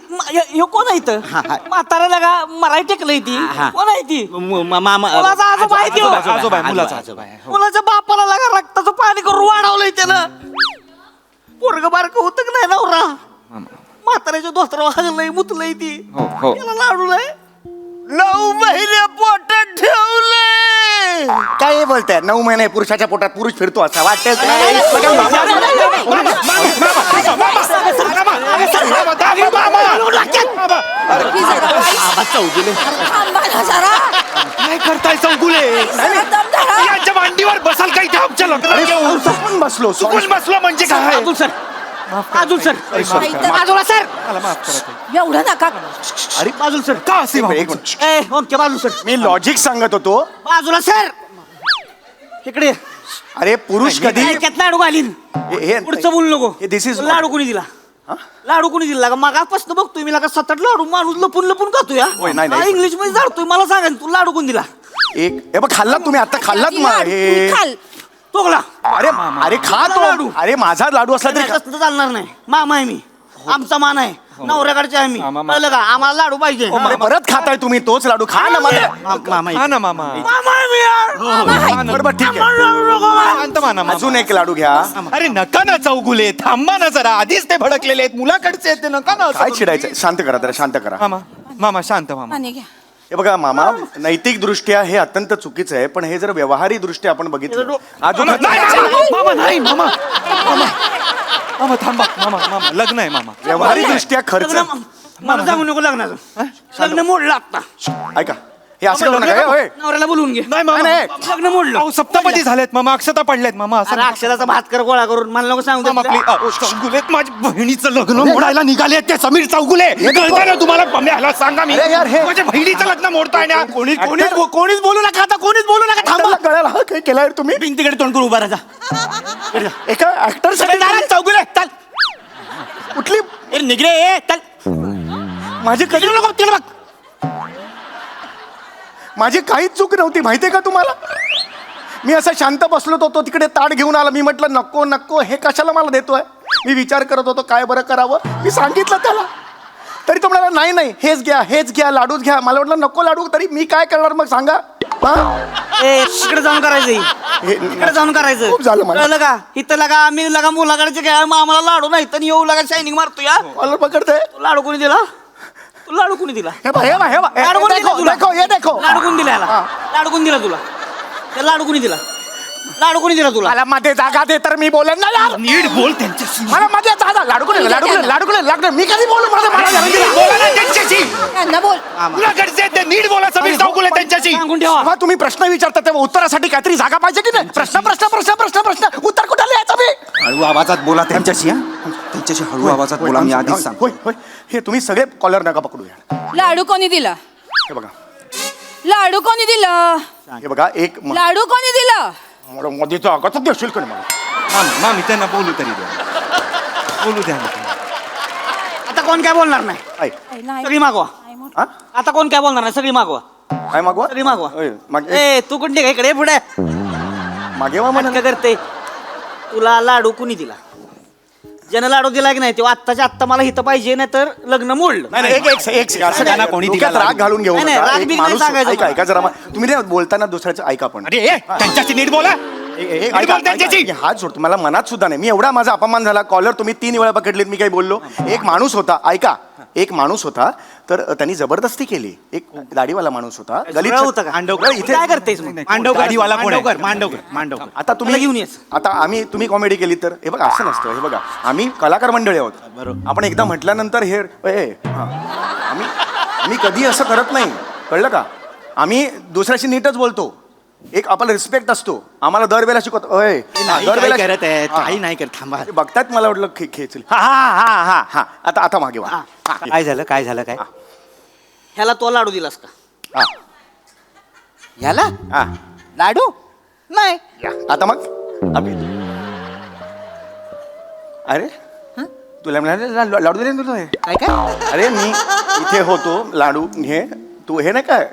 कोण आहे इथं? म्हातारा लगा मराठी टेकलंय ती. कोण आहे ती? मामा मुलाचा आजोबा आहे त्यो. आजोबा आहे, मुलाचा आजोबा आहे. हो. मुलाच्या बापाला लगा रक्ताचं पाणी करून वाढवलंय त्यानं. पोरग बारक होत का नाही नवरा? म्हाताऱ्याच्या दोस्तर हगलंय, मुतलंय ती. हो. त्याला लाडू नाही. 9 महिने पोटात ठेवले. काय बोलताय? 9 महिने पुरुषाच्या पोटात पुरुष फिरतो असं वाटतं. थांबा ना जरा. काय करताय चौगुले जरा दम धरा. यांच्या मांडीवर बसाल का इथे आमच्या लग्नात चुकून बसलो चुकून बसलो म्हणजे काय बाजूल सर बाजूल सर नाहीतर- बाजूला सर मला माफ करा ताई. एवढं नका. अरे बाजूल सर का असे एक वागू? मिनिट. ए ओके बाजूल सर मी लॉजिक सांगत होतो. बाजूला सर इकडे अरे पुरुष कधी त्यात लाडू घालीन हे पुढचं बोलू नको हे this is not- लाडू कोणी दिला लाडू कोणी दिला का मागापासून बघतोय मी लागा 7-8 लाडू माणूस लपून लपून खातोय होय, नाही, नाही. इंग्लिश मध्ये जाडतोय मला सांगा तू लाडू कोणी दिला एक हे बघ खाल्लात तुम्ही आता खाल्लात लाडू तुम्ही खाल. तोगला अरे अरे खा तो लाडू. अरे माझा लाडू असला तरी खा. तसं चालणार नाही मामा आहे मी आमचा मान आहे नवऱ्याकडचे आहे मी कळलं का आम्हाला लाडू पाहिजे अरे परत खाताय तुम्ही तोच लाडू खा ना मला हा ना मामा मामा आहे मी यार. बरोबर ठीक आहे लाडू नको मला. शांत माना मामा. अजून एक लाडू घ्या. अरे नका ना चौगुले थांबा ना जरा आधीच ते भडकलेले आहेत मुलाकडचे आहेत ते नका ना असं काय करू. चिडायचं शांत करा जरा शांत करा. मामा मामा शांत मामा पाणी घ्या. हे बघा मामा नैतिक दृष्ट्या हे अत्यंत चुकीचं आहे पण हे जर व्यवहारी दृष्ट्या आपण बघितलं अजून मामा नाही मामा मामा मामा थांबा मामा मामा लग्न आहे मामा व्यवहारी दृष्ट्या खर्च लग्न- मला सांगू नको लग्नाचं लग्न मोडलं आता ऐका हे असं करू नका होय. नवऱ्याला बोलवून घे नाही मामा नाही, लग्न मोडलं अहो सप्तपदी झालेत मामा अक्षता पडलेत मामा असं अरे अक्षराचा भात कर गोळा करून मला नको सांगू मामा तुला. प्लीज चौगुलेत माझ्या बहिणीचं लग्न मोडायला निघाले ते समीर चौगुले कळतं ना तुम्हाला ह्याला सांगा मी अरे यार, हे- माझ्या बहिणीचं लग्न मोडताय ना कोणी Actor- कोणीच बोलू नका आता कोणीच बोलू नका थांबा कळायला हा काय केलाय रे तुम्ही भिंतीकडे तोंड करून उभा राहा एका ऍक्टर साठी चौगुले चल कुठली ए, निघरे ए, चल माझी कधी नको तिला बघ माझी काहीच चूक नव्हती माहितीये का तुम्हाला मी असं शांत बसलो होतो तिकडे ताट घेऊन आला मी म्हटलं नको नको हे कशाला मला देतोय मी विचार करत होतो काय बरं करावं मी सांगितलं त्याला तरी तो म्हणाला नाही नाही हेच घ्या लाडूच घ्या मला वाटलं नको लाडू तरी मी काय करणार मग सांगा हा? ए तिकडे जाऊन करायचं हे- तिकडे जाऊन करायचं खूप झालं मला. कळलं का इथं लगा आम्ही लगा मुलाकडचे काय मग आम्हाला लाडू नाही तर येऊ लगा शायनिंग मारतो या मला पकडते तू लाडू कोणी दिला तू लाडू कोणी दिला हे बघ, हे बघ, हे बघ. लाडू कोणी दिला देखो, तुला? देखो, ये देखो. लाडू कोणी दिला याला? लाडू कोणी दिला तुला त्या लाडू कोणी दिला लाडू कोणी दिला तुला मला मध्ये जागा दे तर मी बोलेन ना यार नीट बोल त्यांच्याशी मला मध्ये जागा लाडू कोणी लाडू कोणी लागणार मी कधी बोलू मला जागा दिला. बोला ना त्यांच्याशी त्यांना बोल. मुलाकडचे आहेत ते नीट बोला समीर चौगुले त्यांच्याशी सांगून ठेवा जेव्हा तुम्ही प्रश्न विचारता तेव्हा उत्तरासाठी काहीतरी जागा पाहिजे की नाही प्रश्न प्रश्न प्रश्न प्रश्न प्रश्न उत्तर कुठे लिहायचं मी हळू आवाजात बोला त्यांच्याशी हा त्यांच्याशी हळू आवाजात बोला मी आधीच सांगतो होय होय हे तुम्ही सगळे कॉलर नका पकडू यार लाडू कोणी दिला हे बघा लाडू कोणी दिला हे बघा एक लाडू कोणी दिला मध्ये जागाच देशील का नाही मला मामी मामी त्यांना बोलू तरी द्या बोलू द्या ना त्यांना. आता कोण काय बोलणार नाही ऐक सगळी मागवा हा? आता कोण काय बोलणार नाही सगळी मागवा काय मागवा सगळी मागवा होय, ए तू कुठे का इकडे पुढे मागे वा मन म्हणा. का करते तुला लाडू कुणी दिला ज्यानं लाडू दिला की नाही तेव्हा आत्ताच्या आत्ता मला हिथं पाहिजे नाही तर लग्न मोडलं नाही नाही, एक second, असं त्यांना काय कोणी डोक्यात दिला राग घालून घेऊ नाही, नाही, नका. राग एक बिग नाही माणूस सांगायचं ऐका मला. ऐका जरा तुम्ही नाही बोलताना दुसऱ्याचं ऐका पण अरे ए, त्यांच्याशी नीट बोला नीट ऐका, बोल त्यांच्याशी ऐका, हात सोडतो मला मनात सुद्धा नाही मी एवढा माझा अपमान झाला कॉलर तुम्ही 3 वेळा पकडलेत मी काही बोललो एक माणूस होता ऐका एक माणूस होता तर त्यांनी जबरदस्ती केली एक दाढीवाला माणूस होता सगळं होतं का? मांडवकर इथे काय करतेस मग? गाडीवाला कोण आहे? मांडवकर आता तुम्ही त्याला घेऊन येस. आता तुम्ही कॉमेडी केली तर हे बघा असं नसतं हे बघा आम्ही कलाकार मंडळी आहोत आपण एकदा म्हटल्यानंतर हे आम्ही कधी असं करत नाही कळलं का आम्ही दुसऱ्याशी नीटच बोलतो एक आपला रिस्पेक्ट असतो आम्हाला दरवेळेला शिकवतो करत आहेत काही नाही करत थांबा बघतात मला वाटलं खेचली हा हा हा हा हा आता मागे वा काय झालं काय ह्याला तो लाडू दिलास का हा ह्याला हा लाडू नाही या. आता मग अरे तुला म्हणाले लाडू दिले ना तुला हे? काय काय अरे मी इथे होतो लाडू हे तू हे नाही काय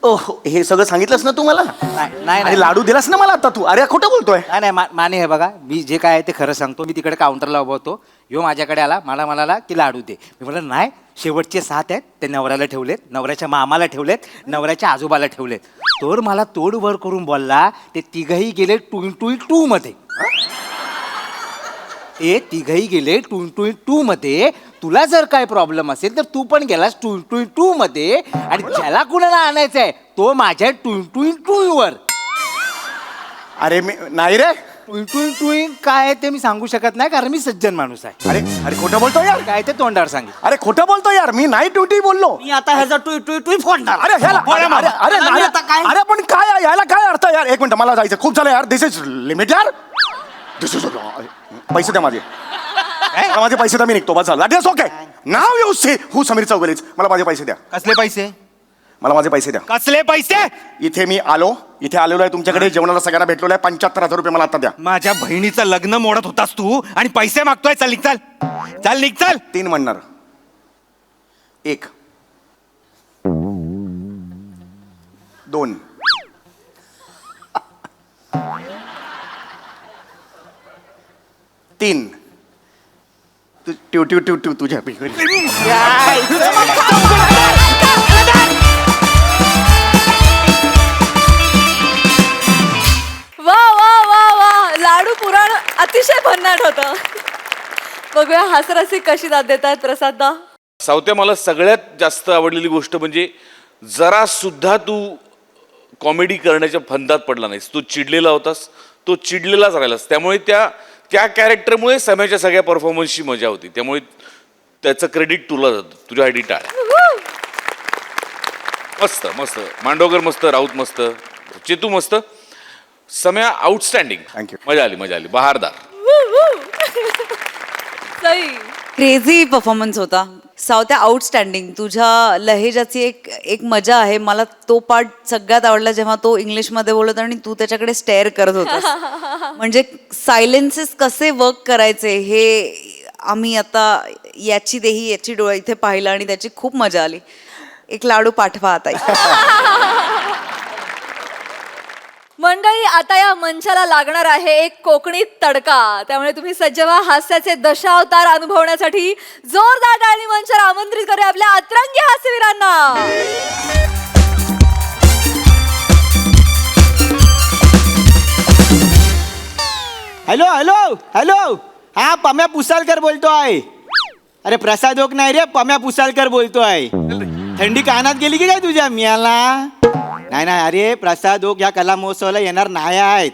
ओह हे सगळं सांगितलंस ना तू मला नाही आणि लाडू दिलास ना मला आता तू अरे खोटं बोलतोय नाही माने हे बघा मी जे काय आहे ते खरं सांगतो मी तिकडे काउंटरला उभा होतो ह्यो माझ्याकडे आला मला म्हणाला की लाडू दे मी म्हटलं नाही शेवटचे 7 आहेत ते नवऱ्याला ठेवलेत नवऱ्याच्या मामाला ठेवलेत नवऱ्याच्या आजोबाला ठेवलेत तर मला तोड वर करून बोलला ते तिघही गेले 2x2 मध्ये ते तिघही गेले 2x2 मध्ये तुला जर काय प्रॉब्लेम असेल तर तू पण गेलास 2x2 मध्ये आणि ज्याला कुणाला आणायचंय तो माझ्या 2x2 वर अरे मी नाही रे टुई टुई काय आहे ते मी सांगू शकत नाही कारण मी सज्जन माणूस आहे. अरे अरे खोटं बोलतो यार. काय ते तोंडावर सांगेल. अरे खोटं बोलतो यार, मी नाही ट्युटी बोललो. मी आता ह्याचा टुई टुई टुई फोडणार. अरे ह्याला अरे अरे आणि आता काय? अरे पण काय आहे? याला काय अर्थ आहे यार? एक मिनिट, मला जायचं खूप झालं यार. दिस इज लिमिट यार. दिस इज पैसे द्या माझे. माझे पैसे द्या, मी निघतो. बस झालं. ओके नाव यू सी हू समीर चौगुलेच. मला माझे पैसे द्या. कसले पैसे? मला माझे पैसे द्या. कसले पैसे? इथे मी इथे आलेलो आहे तुमच्याकडे जेवणाला सगळ्यांना भेटलेलो आहे. 75,000 रुपये मला आता द्या. माझ्या बहिणीचं लग्न मोडत होतास तू आणि पैसे मागतोय. चल निघ, चल चल निघ, चल. 3 म्हणणार. 1 2 3 ट्यू तुझ्या वा वा वा वा, लाडू पुराण अतिशय भन्नाट होतं. बघूया हास्यरसिक कशी दाद देत आहेत प्रसाददा. सावत्या, मला सगळ्यात जास्त आवडलेली गोष्ट म्हणजे जरा सुद्धा तू कॉमेडी करण्याच्या फंदात पडला नाहीस. तू चिडलेला होतास, तो चिडलेलाच राहिलास. त्यामुळे त्या कॅरेक्टरमुळे समयाच्या सगळ्या परफॉर्मन्सची मजा होती. त्यामुळे त्याचं क्रेडिट तुला जातं. तुझ्यासाठी टाळ्या. मस्त मस्त. मांडवकर मस्त, राऊत मस्त, चेतू मस्त, सम्या आउटस्टँडिंग. Thank you. मजा आली. बहारदार. सई. क्रेझी परफॉर्मन्स होता. सावत्या आउटस्टँडिंग. तुझ्या लहेजाची एक मजा आहे. मला तो पार्ट सगळ्यात आवडला जेव्हा तो इंग्लिशमध्ये बोलत आणि तू त्याच्याकडे स्टेअर करत होतास. म्हणजे सायलेन्सेस कसे वर्क करायचे हे आम्ही आता याची डोळा इथे पाहिलं आणि त्याची खूप मजा आली. एक लाडू पाठवा आता. मंडळी, आता या मंचाला लागणार आहे एक कोकणी तडका. त्यामुळे तुम्ही सज्ज व्हा हास्याचे दशावतार अनुभवण्यासाठी. जोरदार टाळी मंचावर आमंत्रित करूया आपल्या अतरंगी हास्यवीरांना. Hello hello hello. हा, पम्या पुसालकर बोलतोय. अरे प्रसाद ओक नाही रे, पम्या पुसालकर बोलतोय. थंडी कानात गेली की काय तुझ्या मियाला? नाही अरे, प्रसाद ओक ह्या कला महोत्सवाला येणार नाही आहेत.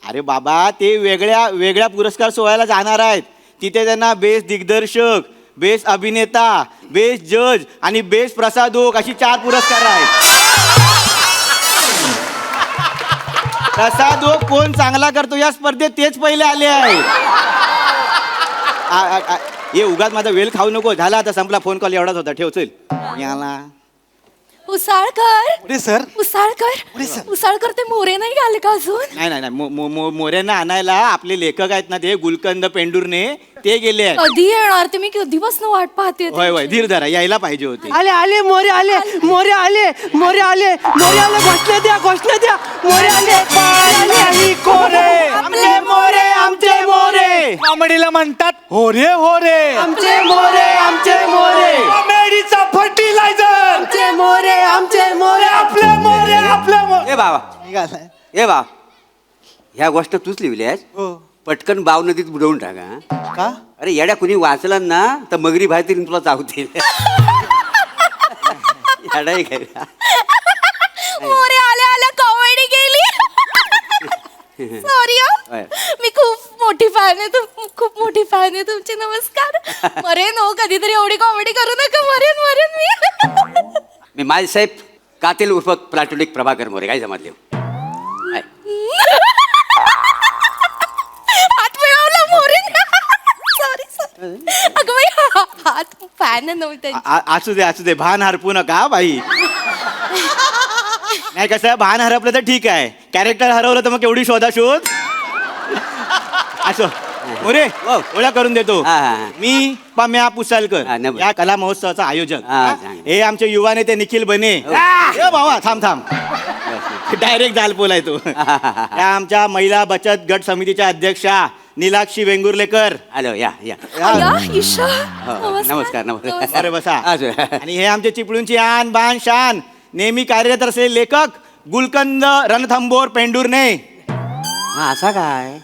अरे बाबा, ते वेगळ्या पुरस्कार सोहळ्याला जाणार आहेत. तिथे त्यांना बेस्ट दिग्दर्शक, बेस्ट अभिनेता, बेस्ट जज आणि बेस्ट प्रसाद ओक अशी 4 पुरस्कार आहेत. प्रसाद ओक कोण चांगला करतो या स्पर्धेत तेच पहिले आले आहेत. ये उगाच माझा वेळ खाऊ नको. झाला आता, संपला फोन कॉल एवढाच होता. ठेव चल. याला उसाळकर. सर. उसाळकर ते मोरे नाही आले का अजून? नाही मोऱ्यांना आणायला आपले लेखक आहेत ना, ते गुलकंद पेंडुरने ते गेले आहेत. कधी येणार ते? मी कधीपासून वाट पाहते. होय धीर धरा, यायला पाहिजे होते. आले मोरे आले घोषणा द्या मोरे आले. आमचे मोरे आमचे मोरे. कॉमेडीला म्हणतात होरे आमचे मोरे कॉमेडीचा फर्टिलायझर. आमचे मोरे आपले मोरे. ए बाबा ह्या गोष्ट तूच लिहिली आहेस. पटकन बाव नदीत बुडवून टाका. का? अरे येड्या, कुणी वाचलं ना तर मगरी बाहेर तरी तुला चावतील. येडा काय? मोरे आल्या कॉमेडी केली. सॉरी मी खूप मोठी फॅन आहे तुमची. नमस्कार. मरेन हो, कधीतरी एवढी कॉमेडी करू नका. मरेन मी. मी माझ्यासाहेब कातील उर्फ प्लाटोनिक प्रभाकर मोरे. काय जमातले? हात मिळवला मोरे. सॉरी. अगं बाई, हात फॅन नव्हते. असू दे भान हरपू नका बाई. नाही, कसं भान हरपलं तर ठीक आहे, कॅरेक्टर हरवलं तर मग केवढी शोध. असो मोरे, ओळख करून देतो. मी पम्या पुसालकर, या कला महोत्सवाचा आयोजक. हे आमचे युवा नेते निखिल बने. बाबा थांब. डायरेक्ट जालपोला आहे तो. या आमच्या महिला बचत गट समितीच्या अध्यक्षा नीलाक्षी वेंगुर्लेकर. हॅलो, या. नमस्कार. अरे बसा. आणि हे आमचे चिपळूणची आन बान शान नेहमी कार्यरत असलेले लेखक गुलकंद रणथंबोर पेंडुरने. असा काय?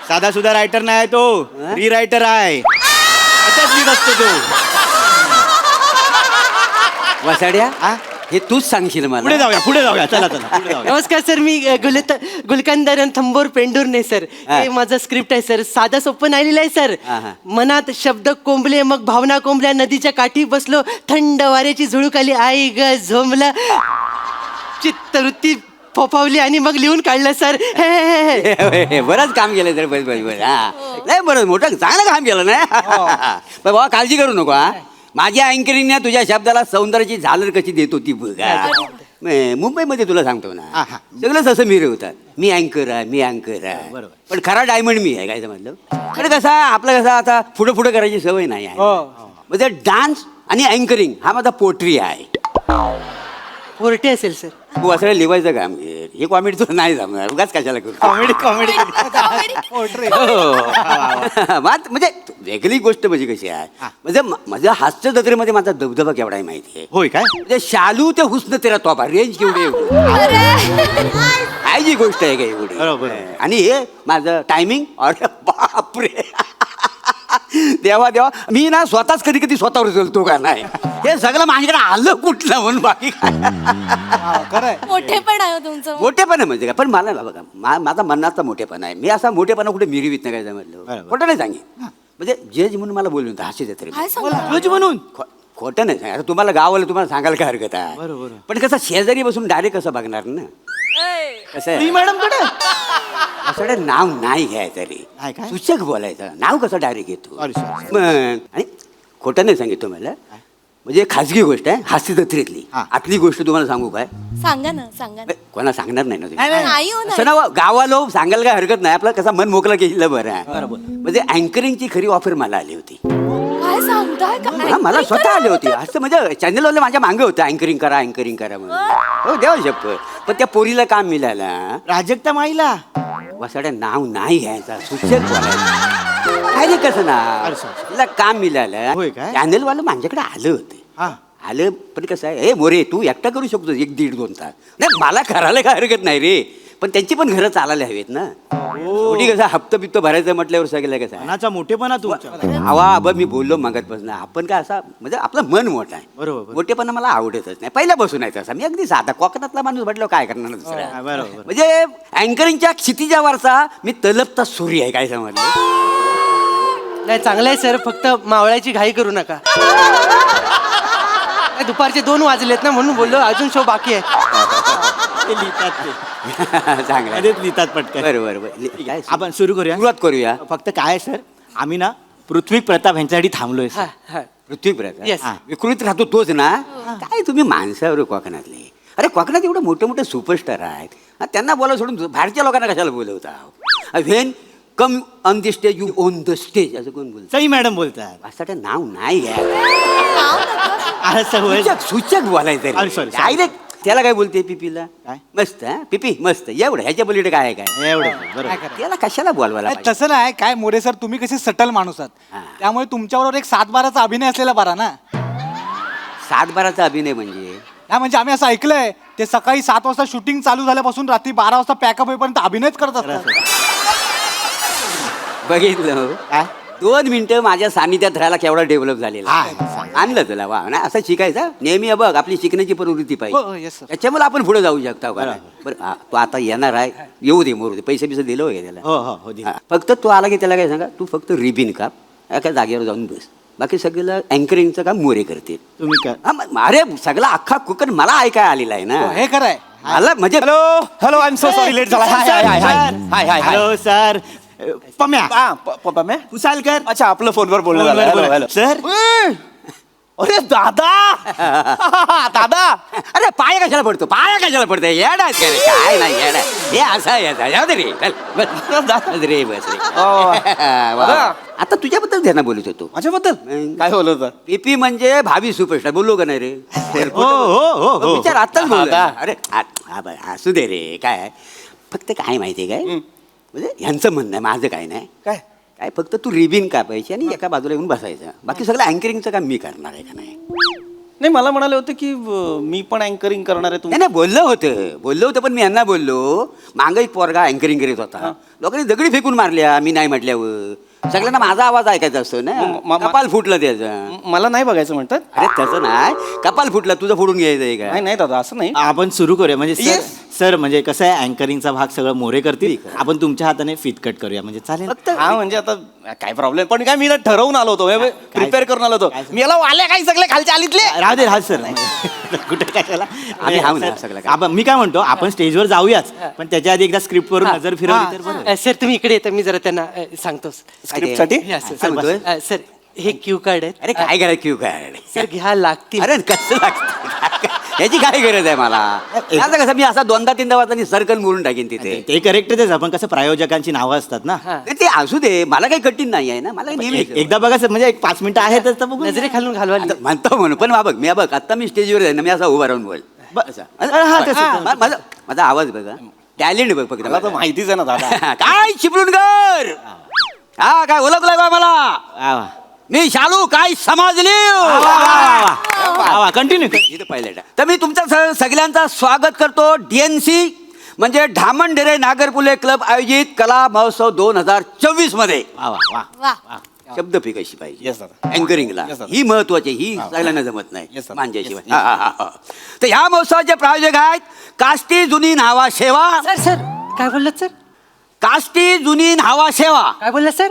साधा सुद्धा रायटर नाही तो, रीरायटर आहे. असंच लिहित असतो तो. वसाड्या हे तूच सांगशील मला. पुढे जाऊया चला पुढे जाऊया. नमस्कार सर, मी गुलकंदर थंबोर पेंडूरने सर. हे माझं स्क्रिप्ट आहे सर, साधं सोपं नाही लिहिलंय सर. मनात शब्द कोंबले, मग भावना कोंबल्या, नदीच्या काठी बसलो, थंड वाऱ्याची झुळूक आली, आई ग झोंबलं, चित्तवृत्ती फोफावली आणि मग लिहून काढलं सर. बरंच काम केलं तर बस हा नाही बरं मोठं चांगलं काम केलं ना. पण बाबा काळजी करू नको हा. माझ्या अँकरिंगने तुझ्या शब्दाला सौंदर्याची झालर कशी देत होती बघा. मुंबईमध्ये तुला सांगतो ना सगळं तसं मिरवतात. मी अँकर आहे पण खरा डायमंड मी आहे. काय समजलं. पण कसा आपलं कसं आता पुढे करायची सवय नाही आहे. म्हणजे डान्स आणि अँकरिंग हा माझा पोट्री आहे. पोरटे असेल सर. तू असं लिवायचं काम हे कॉमेडी तुला नाही जमणार. उगाच कशाला करू. कॉमेडी म्हणजे वेगळी गोष्ट म्हणजे कशी आहे म्हणजे माझ्या हास्य जत्रेमध्ये माझा दबदबा केवढा आहे माहिती आहे. होय काय. म्हणजे शालू ते हुस्न तेरा तोबा रेंज केवढी काय जी गोष्ट आहे का एवढी. आणि हे माझं टायमिंग अरे बापरे देवा मी ना स्वतःच कधी कधी स्वतःवर चलतो का नाही. हे सगळं माझ्याकडे आलं कुठलं म्हणून बाकी काय. मोठेपण आहे तुमचं. मोठेपण आहे म्हणजे काय. पण मला ना बघा माझा मनाचा मोठेपणा आहे. मी असा मोठेपणा कुठे मिरवीत नाही. काय समजलं. खोटं नाही सांगेन. म्हणजे जज म्हणून मला बोलून हास्य जत्रे जज म्हणून खोटं नाही सांग. आता तुम्हाला गाव आलं तुम्हाला सांगायला काय हरकत आहे. पण कसं शेजारी बसून डायरेक्ट कसं बघणार ना. कसं आहे मॅडम कडे असं नाव नाही घ्यायचं रे. सूचक बोलायचं. नाव कसं डायरेक्ट घेतो. आणि खोटं नाही सांगितलं मला. म्हणजे खाजगी गोष्ट आहे हास्य जत्रेतली. आतली गोष्ट तुम्हाला सांगू काय. सांगा ना. कोणा सांगणार नाही ना नाही हो, तुम्ही. असं ना गावालो सांगायला काय हरकत नाही. आपला कसा मन मोकळा केलं बरं आहे. म्हणजे अँकरिंगची खरी ऑफर मला आली होती. काय सांगताय का. हा मला स्वतः आली होती. असं म्हणजे चॅनलवाले माझ्या मागे होतं अँकरिंग करा म्हणून. हो देवा शपथ. पण त्या पोरीला काम मिळालं. प्राजक्ता माईला वसाड्या नाव नाही घ्यायचा. सूचक बोलायचं. काय रे कसं ना तिला काम मिळालं. चॅनलवालं माझ्याकडे आलं होतं. आलं पण कसं आहे हे मोरे तू एकटा करू शकतो 1-1.5-2 तास. नाही मला करायला काय हरकत नाही रे. पण त्यांची पण घरं चालायला हवेत ना. शेवटी कसं हप्ता बिप्त भरायचं म्हटल्यावर सगळं कसं मनाचा मोठेपणा तुमचा. आबा मी बोललो मगातपासून आपण काय असा म्हणजे आपलं मन मोठं आहे. बरोबर. मोठेपणा मला आवडतच नाही. पहिल्यापासून आहे तसा. मी अगदी साधा कोकणातला माणूस म्हटलं काय करणार दुसरा. बरोबर. म्हणजे अँकरिंगच्या क्षितिजावरचा मी तलपता सूर्य आहे. काय समजलं. नाही चांगलं आहे सर, फक्त मावळायची घाई करू नका. दुपारचे 2 वाजलेत ना म्हणून बोललो अजून शो बाकी आहे. लिहितात ते चांगलं लिहितात पटकन. बरोबर. आपण सुरू करूया. सुरुवात करूया. फक्त काय सर आम्ही ना पृथ्वी प्रताप यांच्यासाठी थांबलोय. पृथ्वी प्रताप Yes. विकृत राहतो तोच ना. काय तुम्ही माणसावर कोकणातले. अरे कोकणात एवढे मोठे मोठे सुपरस्टार आहेत. त्यांना बोला सोडून बाहेरच्या लोकांना कशाला बोलवता. When come on the stage you own the stage असं कोण बोलत. सई मॅडम बोलतात. असं नाव नाही घ्या. सूचक बोलायचं. डायरेक्ट त्याला काय बोलते पिपीला. मस्त पिपी मस्त एवढं ह्याच्या पलीकडे काय काय एवढं त्याला कशाला बोलवायला पाहिजे? तसं नाही काय मोरे सर तुम्ही कसे सटल माणूस आहात त्यामुळे तुमच्याबरोबर एक 7-12चा अभिनय असलेला बरा ना. 7-12चा अभिनय म्हणजे हा म्हणजे आम्ही असं ऐकलंय ते सकाळी 7 वाजता शूटिंग चालू झाल्यापासून रात्री 12 वाजता पॅकअप होईपर्यंत अभिनयच करत असतात. बघितलं 2 मिनिटं माझ्या सानिध्यात राहायला केवढा डेव्हलप झालेला. आणलं तुला वा ना असं शिकायचं नेहमी. बघ आपली शिकण्याची प्रवृत्ती पाहिजे. त्याच्यामुळे आपण पुढे जाऊ शकता. बरं तो आता येणार आहे येऊ दे मोरू दे. पैसे दिले वगैरे त्याला. फक्त तो आला की त्याला काय सांगा तू फक्त रिबिन काप एका जागेवर जाऊन बस. बाकी सगळं अँकरिंगचं काम मोरे करते. तुम्ही अरे सगळा अख्खा कुकर मला ऐकाय आलेला आहे ना. हे खरं आहे. मला म्हणजे hello I am so sorry late झाला. Hi hello sir. Pamya Kusalkar. अच्छा आपलं फोनवर बोलणं झालं सर. अरे दादा दादा. अरे पाय कशाला पडतो येडा काय नाही येडा हे असा येता रे रे बस रे. आता तुझ्याबद्दल ध्याना बोलत होतो. माझ्याबद्दल काय बोलत होता. पीपी म्हणजे भावी सुपरस्टार बोललो का नाही रे. हो विचार आताच बोल. अरे असू दे रे. काय फक्त काय माहितीये काय म्हणजे ह्यांचं म्हणणं आहे माझं काय नाही. काय फक्त तू रिबिन कापायची आणि एका बाजूला येऊन बसायचं. बाकी सगळं अँकरिंगचं काम मी करणार आहे का नाही. नाही मला म्हणाले होते की मी पण अँकरिंग करणार आहे. नाही बोललं होतं पण मी यांना बोललो मागं एक पोरगा अँकरिंग करीत होता. लोकांनी दगडी फेकून मारल्या मी नाही म्हटल्यावर. सगळ्यांना माझा आवाज ऐकायचा असतो ना. कपाल फुटलं त्याचं. मला नाही बघायचं म्हणतात. अरे तसं नाही, कपाल फुटलं तुझं फोडून घ्यायचंय का? नाही नाही दादा असं नाही. आपण सुरू करूया म्हणजे सर म्हणजे कसं आहे अँकरिंगचा भाग सगळं मोरे करतील, आपण तुमच्या हाताने फिट कट करूया म्हणजे चालेल. हा म्हणजे आता काय प्रॉब्लेम पण काय मी ना ठरवून आलो होतो प्रिपेअर करून आलो होतो मी याला वाल्या काही सगळे खालच्या आलीतले. राहू दे राहू सर कुठे कशाला आम्ही हाव ना सगळं काय. आपण मी काय म्हणतो आपण स्टेजवर जाऊयाच पण त्याच्या आधी एकदा स्क्रिप्ट वरून नजर फिरवली तर बरं. सर तुम्ही इकडे येता मी जरा त्यांना सांगतो. स्क्रिप्टसाठी काय म्हणतोय? सर हे क्यू कार्ड आहे. अरे काय करायचं क्यू काय? सर घ्या लागतील. अरे कसं लागतं याची काय गरज आहे मला? आता कसं मी असा 2-3 वाजता सर्कल मोडून टाकेन तिथे. ते करेक्टच आहे आपण कसं प्रायोजकांची नावं असतात ना. ते असू दे, मला काही कठीण नाही आहे ना. मला नेहमी एकदा बघा सर म्हणजे एक 5 मिनिटं आहेतच तर बघू. नजरे खालून घालवा. म्हणतो म्हणून पण बघ मी बघ आता मी स्टेजवर आहे ना, मी असा उभा राहून बोल. माझा आवाज बघा, टॅलेंट बघ फक्त. मला तर माहितीच आहे ना दादा. काय चिपळूणकर हा काय ओळखलाय बा मला? मी शालू काय समजली. कंटिन्यू इथं पाहिलं तर मी तुमच्या सगळ्यांचा स्वागत करतो DNC म्हणजे ढामणडेरे नागरपुले क्लब आयोजित कला महोत्सव 2024 मध्ये. शब्द कशी पाहिजे येस दादा. अँकरिंगला Yes, sir. ही महत्वाची, ही सगळ्यांना जमत नाही Yes, sir. मांज्याशिवाय. तर ह्या महोत्सवाचे प्रायोजक आहेत काष्टी जुनी न्हावा सेवा. सर सर काय बोललात सर? काष्टी जुनी न्हावा सेवा. काय बोललात सर?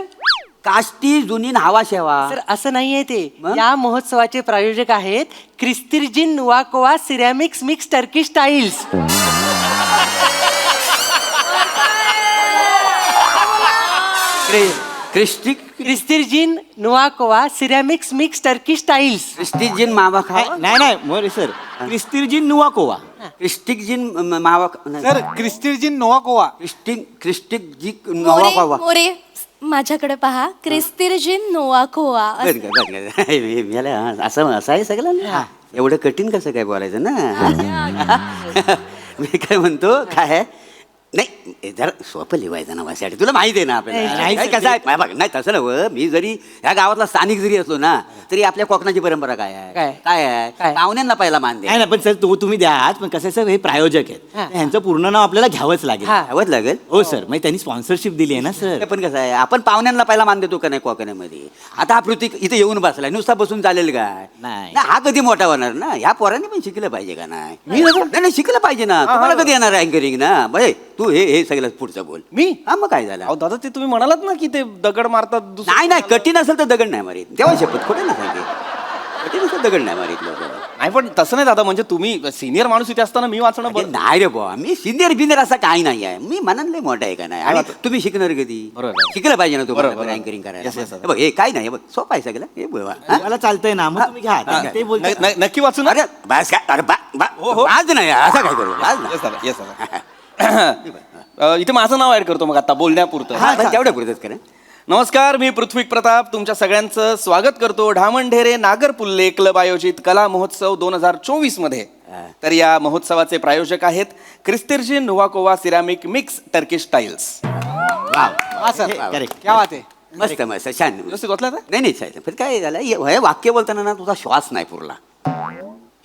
काष्टी जुनी न्हावा सेवा. सर असं नाहीये ते. मग? या महोत्सवाचे प्रायोजक आहेत क्रिस्तिर्जिन नुवाकोवा सिरॅमिक्स मिक्स टर्किश टाईल्स. क्रिस्तिर्जिन नुवाकोवा सिरॅमिक्स मिक्स टर्किश टाईल्स. क्रिस्टिजिन मावा खावा. नाही मोरे सर क्रिस्तिर्जिन नुवाकोवा. क्रिस्टिजिन मावा. सर क्रिस्टिर्जिन नोवाकोवा. क्रिस्टिक मावा खावा. मोरे माझ्याकडे पहा क्रिस्तिर्जिन नोवाकोवा. असं आहे सगळं. एवढं कठीण कसं काय बोलायचं ना. मी काय म्हणतो काय नाही जरा सोपं लिवायचं नावासाठी. तुला माहिती आहे ना आपल्याला कसं आहे बघ. नाही तसं नव्हतं, मी जरी ह्या गावातला स्थानिक जरी असलो ना तरी आपल्या कोकणाची परंपरा काय आहे काय आहे पाहुण्यांना पहिला मान द्या. नाही पण सर तुम्ही द्या पण कसं सर हे प्रायोजक आहेत ह्यांचं पूर्ण नाव आपल्याला घ्यावंच लागेल. घ्यावंच लागेल. हो सर मग त्यांनी स्पॉन्सरशिप दिली आहे ना सर. पण कसं आहे आपण पाहुण्यांना पहिला मान देतो का नाही कोकणामध्ये. आता हा पृथ्वी इथे येऊन बसलाय नुसता बसून चालेल काय? नाही. हा कधी मोठा होणार ना. ह्या पोरांनी पण शिकलं पाहिजे का नाही? नाही शिकलं पाहिजे ना. तुम्हाला कधी येणार अँकरिंग ना. बरे तू हे सगळं पुढचं बोल. मी हा मग काय झालं? अहो दादा ते तुम्ही म्हणालात ना की ते दगड मारतात नाही नाही कठीण असेल तर दगड नाही मारीत. तेव्हा शपथ खोटे ना सांगे. कठीण असेल दगड नाही मारीत लोक. नाही पण तसं नाही दादा म्हणजे तुम्ही सिनियर माणूस इथे असताना मी वाचणं अरे नाही रे बुवा, मी सिनियर बिनियर असा काही नाही आहे. मी मनातले मोठा आहे का नाही. आणि तुम्ही शिकणार कधी? बरोबर. शिकलं पाहिजे ना तुम्हाला बरोबर. अँकरिंग Yes, yes, करायला. yes. बघ हे काय नाही बघ सोपं आहे सगळं. हे बघ मला चालतंय ना मग तुम्ही घ्या ते बोलतो. नक्की वाचू ना. अरे बस काय अरे आज नाही असं काय करू आज येस दादा येस दादा. इथे माझं नाव ऍड करतो मग आता बोलण्यापुरतं. तेवढं पुरतच करा. नमस्कार मी पृथ्वी प्रताप तुमच्या सगळ्यांचं स्वागत करतो ढामणढेरे नागरपुल्ले क्लब आयोजित कला महोत्सव 2024 मध्ये. तर या महोत्सवाचे प्रायोजक आहेत क्रिस्तिर्जिन नुवाकोवा सिरॅमिक मिक्स टर्किश टाईल्स. हा सर करेक्ट क्या बात आहे. मस्त मस्त छान. व्यवस्थित वाचलं का? नाही नाही पण काय झालं हे वाक्य बोलताना ना तुझा श्वास नाही पुरला.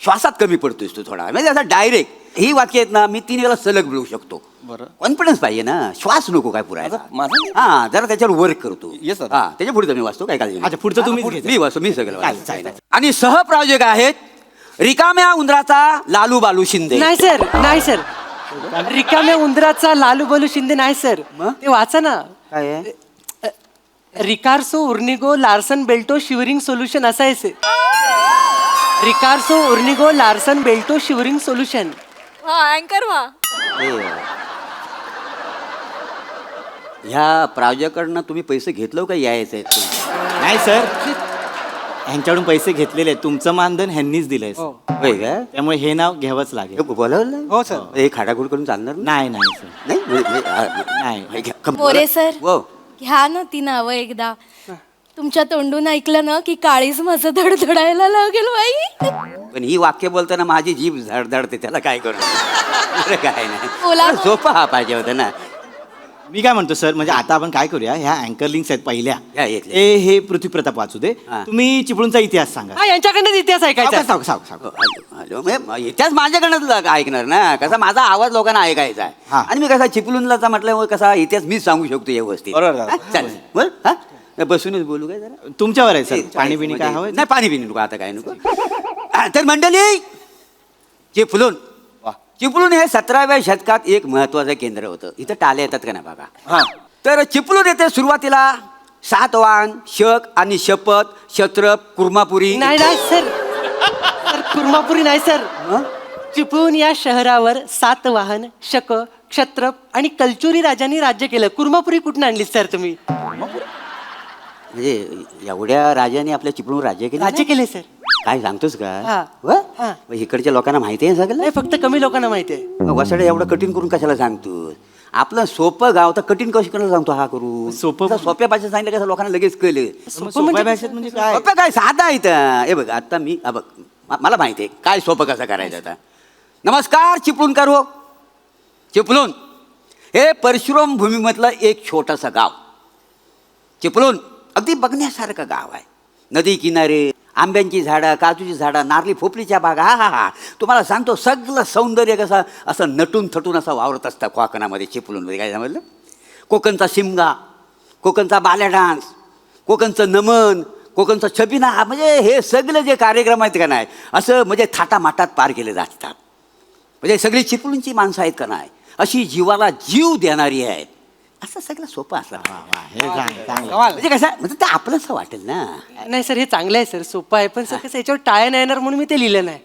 श्वासात कमी पडतोयस तू थोडा. म्हणजे असं डायरेक्ट ही वाक्य आहेत ना मी 3 वेळा सलग बोलू शकतो. बरं. कॉन्फिडन्स पाहिजे ना. श्वास नको काय पुरायला. माझं हा जरा त्याच्यावर वर्क करतो. Yes, sir. हा त्याच्या पुढचं मी वाचतो काय काळजी नाही. अच्छा पुढचं तुम्हीच घ्यायचं. मी वाचतो मी सगळं चालेल, वाचतो. चालेल. आणि सहप्रायोजक आहेत रिकाम्या उंदराचा लालू बालू शिंदे. नाही सर नाही सर रिकाम्या उंदराचा लालू बलू शिंदे नाही सर. ते वाचा ना. काय आहे? रिकार्सो उर्निगो लार्सन बेल्टो शिवरिंग सोल्युशन असं आहे सर. रिकार्सो उर्निगो लार्सन बेल्टो शिवरिंग सोल्युशन. हा अँकर वा. ह्या प्रायोजकांना तुम्ही पैसे घेतलं का यायचं? नाही सर ह्यांच्याकडून पैसे घेतलेले आहेत. तुमचं मानधन ह्यांनीच दिलंय सर. होय का? त्यामुळे हे नाव घ्यावंच लागेल. बोलावलं हो सर. हे खाडाखोड करून चालणार नाही नाही सर नाही. मोरे सर हो. घ्या ना ती नावं एकदा. तुमच्या तोंडून ऐकलं ना की काळीज माझं धडधडायला लागेल बाई. पण ही वाक्य बोलताना माझी जीभ धडधडते. त्याला काय करू? काय बोला. नाही सोपा हा पाहिजे होता ना. मी काय म्हणतो सर म्हणजे आता आपण काय करूया ह्या अँकर लिंक्स आहेत पहिल्या या येतले. हे पृथ्वी प्रताप वाचू दे. हा. तुम्ही चिपळूणचा इतिहास सांगा. हा यांच्याकडनं इतिहास ऐकायचा. सावकाश, सावकाश, सावकाश. हॅलो म्हणजे इतिहास माझ्याकडनं ऐकणार ना. कसा माझा आवाज लोकांना ऐकायचा आहे. हा. आणि मी कसा चिपळूणला म्हटल्यामुळे कसा इतिहास मीच सांगू शकतो व्यवस्थित. बरोबर दादा. चालेल बरं. हा बसूनच बोलू काय जरा तुमच्यावर आहे सर पाणी पिणी काय हवं नाही पाणी पिणी नको आता काय नको तर मंडळी चिपळूण चिपळूण हे 17व्या शतकात एक महत्वाचं केंद्र होतं इथं टाले येतात का नाही बघा तर चिपळूण येथे सुरुवातीला सातवाहन शक आणि शपथ क्षत्रप कुर्मापुरी नाही नाही सर कुर्मापुरी नाही सर चिपळूण या शहरावर सातवाहन शक क्षत्रप आणि कलचुरी राजांनी राज्य केलं. कुर्मापुरी कुठून आणली सर तुम्ही? म्हणजे एवढ्या राजाने आपल्या चिपळूण राज्य केलं राज्य केले सर. काय सांगतोस का हा. व? मग इकडच्या लोकांना माहिती आहे सगळं नाही फक्त कमी लोकांना माहिती आहे. वसाडे एवढं कठीण करून कशाला सांगतोस आपलं सोपं गाव तर कठीण कशी करायला सांगतो हा करू सोप्या भाषेत सांगितलं कसं लोकांना लगेच कळलं सोप्या भाषेत म्हणजे काय सोप्या काय साधा इथं हे बघ आता मी बघ मला माहिती आहे काय सोपं कसं करायचं आता. नमस्कार चिपळूणकर हो चिपळूण हे परशुराम भूमीमधलं एक छोटंसं गाव. चिपळूण अगदी बघण्यासारखं गाव आहे. नदी किनारे आंब्यांची झाडं काजूची झाडं नारळी फोपलीच्या बागा हा तुम्हाला सांगतो सगळं सौंदर्य कसं असं नटून थटून असं वावरत असतं कोकणामध्ये चिपळूणमध्ये. काय समजलं कोकणचा शिमगा कोकणचा बाल्या डान्स कोकणचं नमन कोकणचा छबिना म्हणजे हे सगळं जे कार्यक्रम आहेत का नाही असं म्हणजे थाटामाटात पार केले जातात. म्हणजे सगळी चिपळूणची माणसं आहेत का नाही अशी जीवाला जीव देणारी आहेत असं सगळं सोपं असं म्हणजे कसं म्हणजे ते आपलंसं वाटेल ना. नाही सर हे चांगलं आहे सर सोपं आहे पण सर कसं याच्यावर टाळ्या नाही येणार म्हणून मी ते लिहिलं नाही.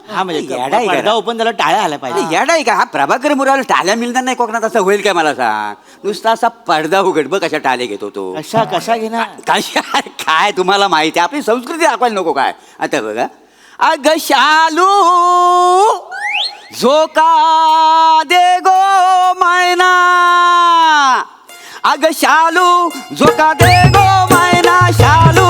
हा म्हणजे पडदा ओपन त्याला टाळ्या आल्या पाहिजे येडा आहे का हा प्रभाकर मुराला टाळ्या मिळणार नाही कोकणात असं होईल काय मला सांग. नुसता असा पडदा उघड बघ कशा टाळे घेतो तो कशा घेणार कशा काय तुम्हाला माहिती आहे आपली संस्कृती दाखवायला नको काय. आता बघा अग शालू झोका दे गो मैना अग शालू झोका दे गो मैना शालू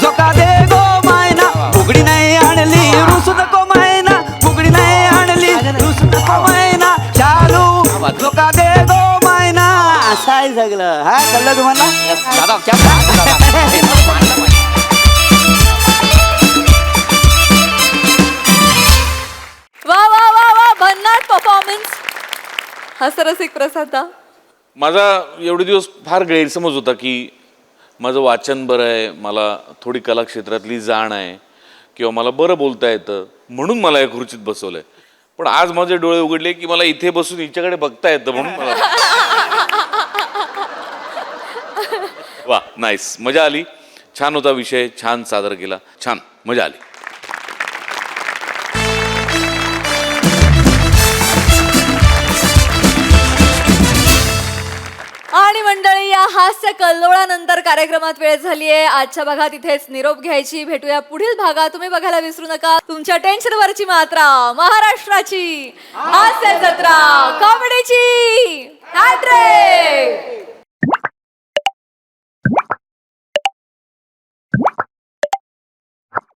झोका दे गो मैना फुगडी नाही आणली रुसू नको मैना फुगडी नाही आणली रुसू नको मैना शालू झोका दे गो मैना असं आहे सगळं. हा कळलं तुम्हाला वा वा वा वा भन्नाट परफॉर्मन्स हसरसिक प्रसाद. माझा एवढे दिवस फार गैरसमज होता की माझं वाचन बरं आहे मला थोडी कला क्षेत्रातली जाण आहे किंवा मला बरं बोलता येतं म्हणून मला या खुर्चीत बसवलंय. पण आज माझे डोळे उघडले की मला इथे बसून हिच्याकडे बघता येतं म्हणून मला वा नाईस मजा आली. छान होता विषय छान सादर केला छान मजा आली. आणि मंडळी या हास्य कल्लोळानंतर कार्यक्रमात वेळ झाली आहे आजच्या भागात इथेच निरोप घ्यायची. भेटूया पुढील भागात. तुम्ही बघायला विसरू नका तुमच्या टेन्शनवरची मात्रा महाराष्ट्राची हास्य जत्रा कॉमेडीची हॅट्रिक.